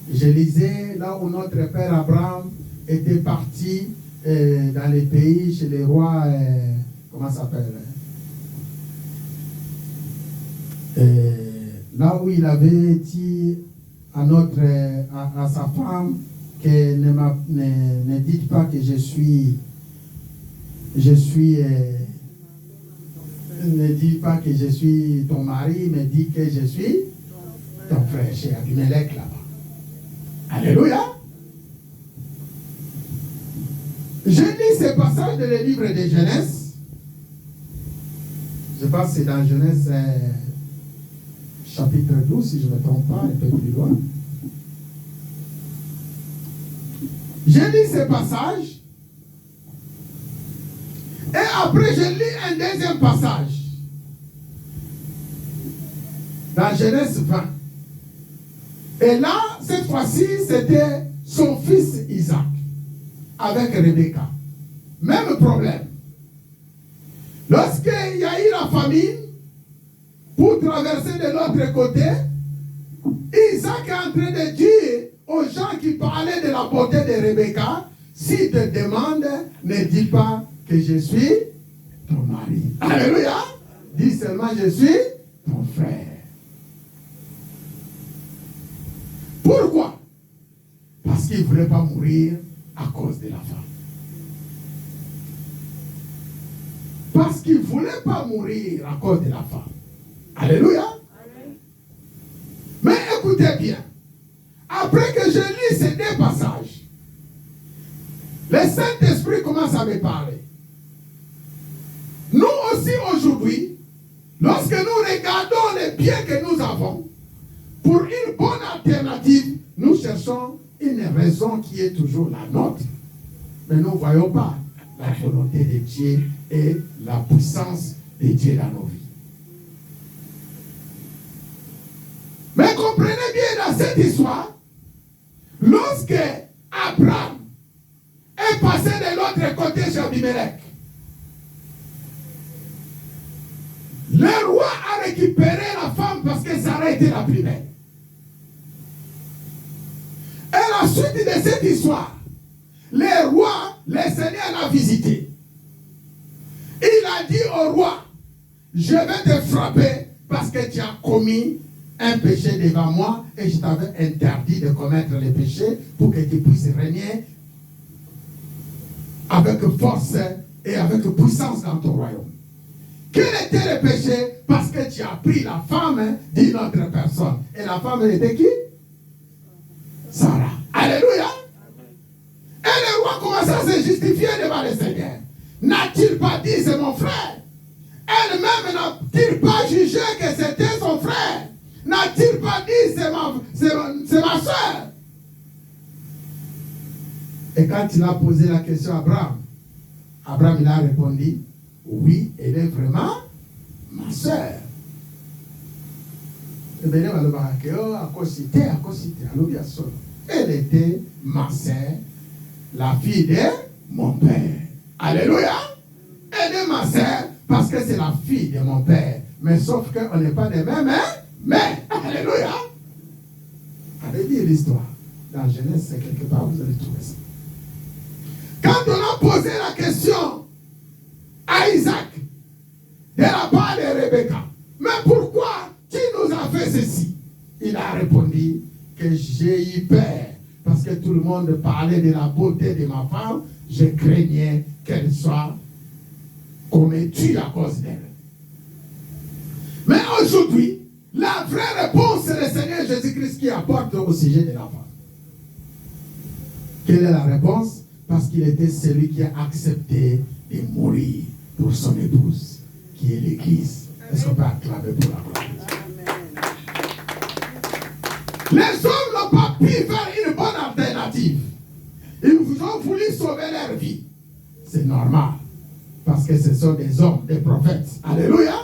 Je lisais là où notre père Abraham était parti dans les pays chez les rois, comment ça s'appelle? Là où il avait dit à sa femme que ne dites pas que je suis ne dis pas que je suis ton mari, mais dis que je suis ton frère, chez Abimelech là-bas. Alléluia. Je lis ce passage dans le livre de Genèse. Je pense que c'est dans Genèse chapitre 12, si je ne me trompe pas, un peu plus loin. Je lis ce passage. Et après, je lis un deuxième passage. Dans Genèse 20. Et là, cette fois-ci, c'était son fils Isaac. Avec Rebecca. Même problème. Lorsqu'il y a eu la famine, pour traverser de l'autre côté, Isaac est en train de dire aux gens qui parlaient de la beauté de Rebecca, s'ils te demandent, ne dis pas que je suis ton mari. Alléluia. Dis seulement je suis ton frère. Pourquoi? Parce qu'il ne voulait pas mourir à cause de la femme. Parce qu'il ne voulait pas mourir à cause de la femme. Alléluia. Amen. Mais écoutez bien. Après que je lis ces deux passages, le Saint-Esprit commence à me parler. Nous aussi aujourd'hui, lorsque nous regardons les biens que nous avons, pour une bonne alternative, nous cherchons une raison qui est toujours la nôtre. Mais nous ne voyons pas la volonté de Dieu et la puissance de Dieu dans nos vies. Mais comprenez bien dans cette histoire, lorsque Abraham est passé de l'autre côté chez Abimelech, le roi a récupéré la femme parce que Sarah était la plus belle. Et la suite de cette histoire, le roi, le Seigneur l'a visité. Il a dit au roi, je vais te frapper parce que tu as commis un péché devant moi et je t'avais interdit de commettre les péchés pour que tu puisses régner avec force et avec puissance dans ton royaume. Quel était le péché? Parce que tu as pris la femme d'une autre personne. Et la femme était qui? Sarah. Alléluia. Et le roi commence à se justifier devant le Seigneur. N'a-t-il pas dit c'est mon frère? Elle-même n'a-t-il pas jugé que c'était son frère? N'a-t-il pas dit c'est ma soeur? Et quand il a posé la question à Abraham, Abraham il a répondu, oui, elle est vraiment ma soeur. Elle était ma soeur, la fille de mon père. Alléluia. Elle est ma soeur parce que c'est la fille de mon père. Mais sauf qu'on n'est pas des mêmes, hein? Mais, alléluia. Allez lire l'histoire. Dans Genèse, c'est quelque part, vous allez trouver ça. Quand on a posé la question à Isaac, de la part de Rebecca, mais pourquoi tu nous as fait ceci? Il a répondu que j'ai eu peur. Parce que tout le monde parlait de la beauté de ma femme, je craignais qu'elle soit commettue à cause d'elle. Mais aujourd'hui, la vraie réponse, c'est le Seigneur Jésus-Christ qui apporte au sujet de la femme. Quelle est la réponse? Parce qu'il était celui qui a accepté de mourir pour son épouse, qui est l'Église. Est-ce qu'on peut acclamer pour la gloire? Les hommes n'ont pas pu faire une bonne alternative. Ils vous ont voulu sauver leur vie. C'est normal. Parce que ce sont des hommes, des prophètes. Alléluia.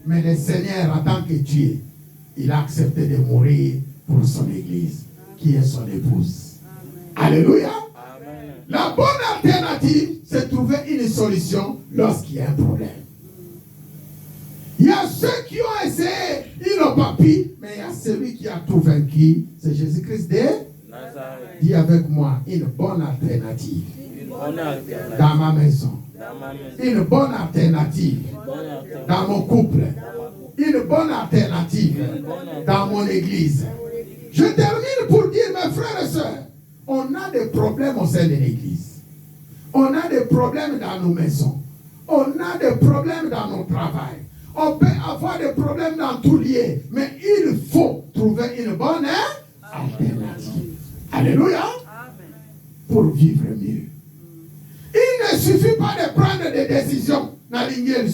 Mais le Seigneur, en tant que Dieu, il a accepté de mourir pour son Église, qui est son épouse. Alléluia. Amen. La bonne alternative, c'est trouver une solution lorsqu'il y a un problème. Il y a ceux qui ont essayé, ils n'ont pas pu, mais il y a celui qui a tout vaincu, c'est Jésus-Christ de Nazareth. Dis avec moi, une bonne alternative. Dans ma maison. Une bonne alternative dans mon couple. Une bonne alternative dans mon église. Je termine pour dire, mes frères et sœurs, on a des problèmes au sein de l'église. On a des problèmes dans nos maisons. On a des problèmes dans nos travails. On peut avoir des problèmes dans tout lieu, mais il faut trouver une bonne alternative. Alléluia. Pour vivre mieux. Il ne suffit pas de prendre des décisions. Il ne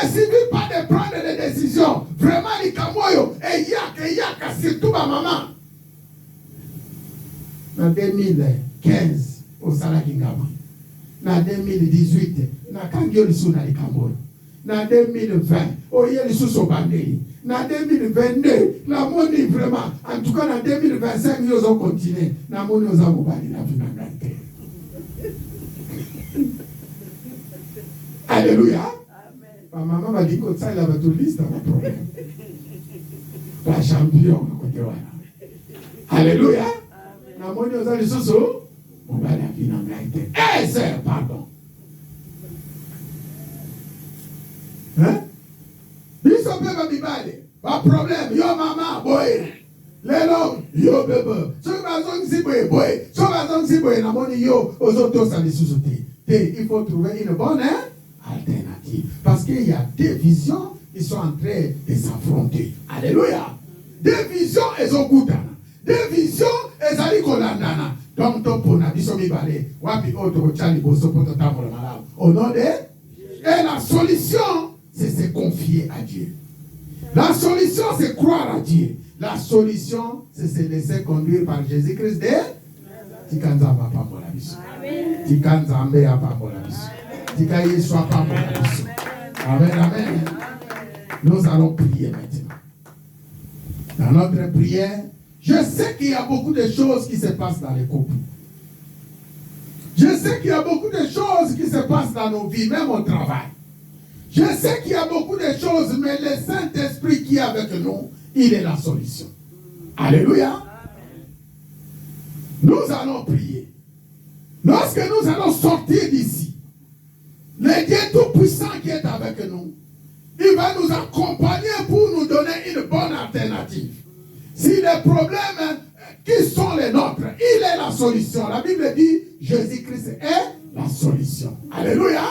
suffit pas de prendre des décisions. Vraiment, les camoyo, et yaka, surtout ma maman. En 2015, au Salakingama. En 2018, na Kangyo sous na Likamboyo. En 2020, au Yeli sous au Bandeli. En 2022, la monnaie vraiment. En tout cas, en 2025, nous allons continuer. La monnaie nous avons parlé la finalité. Alléluia. Ma maman m'a dit que ça, il avait tout liste dans le problème. La champion, côté voilà. Alléluia. La monnaie nous allons sous on va la finalité. Eh, c'est pardon. Hein? Ils sont pas bibale. Pas problème. Yo maman, boy. Les longs, yo bébé. Ce que bazon si boy. Ce que bazon si boy. La monnaie yo aux autos ça les sous-sauter. Il faut trouver une bonne alternative. Parce qu'il y a deux visions qui sont en train de s'affronter. Alléluia. Deux visions, elles ont goûté. Deux visions, elles ont colandana. Donc, topona, bisomi balé. Wapi auto, chali, boso, poto, tambo, malade. Au nom de. Et la solution, c'est se confier à Dieu. La solution, c'est croire à Dieu. La solution, c'est se laisser conduire par Jésus-Christ de Tikanzamba pas mon avis. Tikanzambe a pas mon avis. Tikaye soit pas mon avis. Amen, amen. Nous allons prier maintenant. Dans notre prière, je sais qu'il y a beaucoup de choses qui se passent dans les couples. Je sais qu'il y a beaucoup de choses qui se passent dans nos vies, même au travail. Je sais qu'il y a beaucoup de choses, mais le Saint-Esprit qui est avec nous, il est la solution. Alléluia. Nous allons prier. Lorsque nous allons sortir d'ici, le Dieu Tout-Puissant qui est avec nous, il va nous accompagner pour nous donner une bonne alternative. Si les problèmes qui sont les nôtres, il est la solution. La Bible dit, Jésus-Christ est la solution. Alléluia.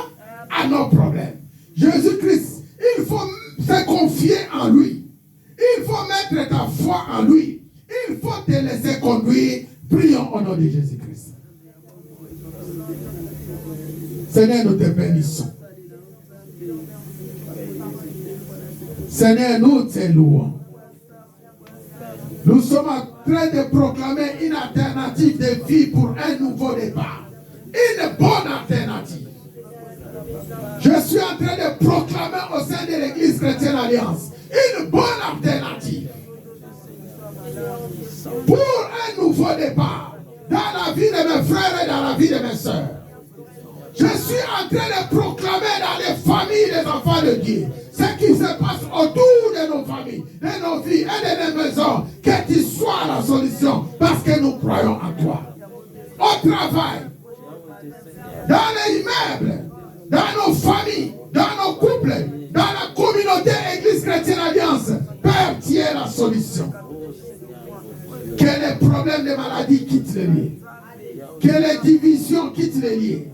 À nos problèmes. Jésus-Christ, il faut se confier en lui. Il faut mettre ta foi en lui. Il faut te laisser conduire. Prions au nom de Jésus-Christ. Seigneur, nous te bénissons. Seigneur, nous te louons. Nous sommes en train de proclamer une alternative de vie pour un nouveau départ. Une bonne alternative. Je suis en train de proclamer au sein de l'Église chrétienne Alliance une bonne alternative pour un nouveau départ dans la vie de mes frères et dans la vie de mes sœurs. Je suis en train de proclamer dans les familles des enfants de Dieu ce qui se passe autour de nos familles, de nos vies et de nos maisons, que tu sois la solution parce que nous croyons en toi. Au travail, dans les immeubles, dans nos familles, dans nos couples, dans la communauté Église chrétienne Alliance, Père, tu es la solution. Que les problèmes de maladie quittent les lieux. Que les divisions quittent les lieux.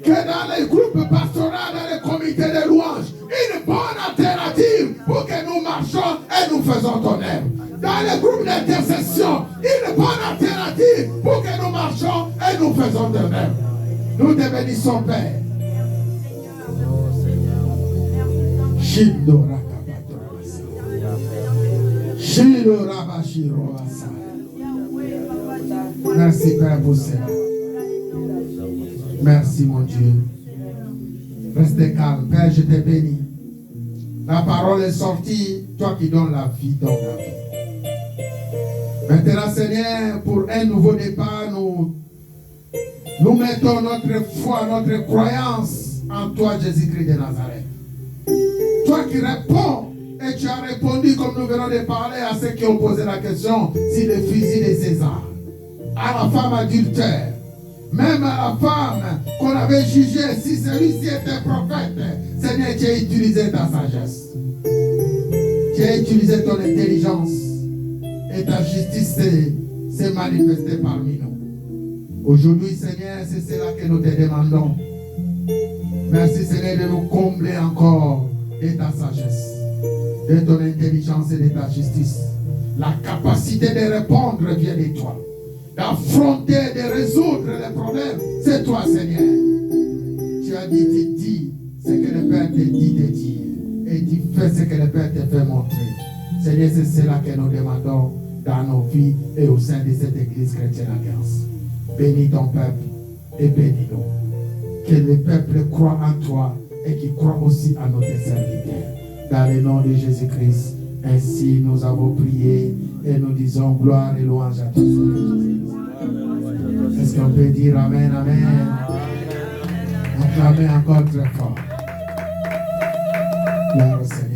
Que dans les groupes pastoraux, dans les comités de louange, une bonne alternative pour que nous marchions et nous faisons ton œuvre. Dans les groupes d'intercession, une bonne alternative pour que nous marchions et nous faisons ton œuvre. Nous te bénissons, Père. Merci, Père, pour cela. Merci, mon Dieu. Restez calme. Père, je te bénis. La parole est sortie. Toi qui donnes la vie, donne la vie. Maintenant, Seigneur, pour un nouveau départ, nous mettons notre foi, notre croyance en toi, Jésus-Christ de Nazareth. Toi qui réponds, et tu as répondu comme nous venons de parler à ceux qui ont posé la question, si le fusil de César, à la femme adultère, même à la femme qu'on avait jugée, si celui-ci était prophète, Seigneur, tu as utilisé ta sagesse. Tu as utilisé ton intelligence et ta justice s'est manifestée parmi nous. Aujourd'hui, Seigneur, c'est cela que nous te demandons. Merci, Seigneur, de nous combler encore de ta sagesse, de ton intelligence et de ta justice. La capacité de répondre vient de toi. D'affronter, de résoudre les problèmes, c'est toi, Seigneur. Tu as dit, tu dis ce que le Père te dit de dire. Et tu fais ce que le Père te fait montrer. Seigneur, c'est cela que nous demandons dans nos vies et au sein de cette Église chrétienne Alliance. Bénis ton peuple et bénis-nous. Que le peuple croit en toi et qu'il croit aussi à notre serviteur. Dans le nom de Jésus-Christ, ainsi nous avons prié et nous disons gloire et louange à toi. Est-ce qu'on peut dire Amen, Amen? Acclamez encore très fort. Gloire au Seigneur.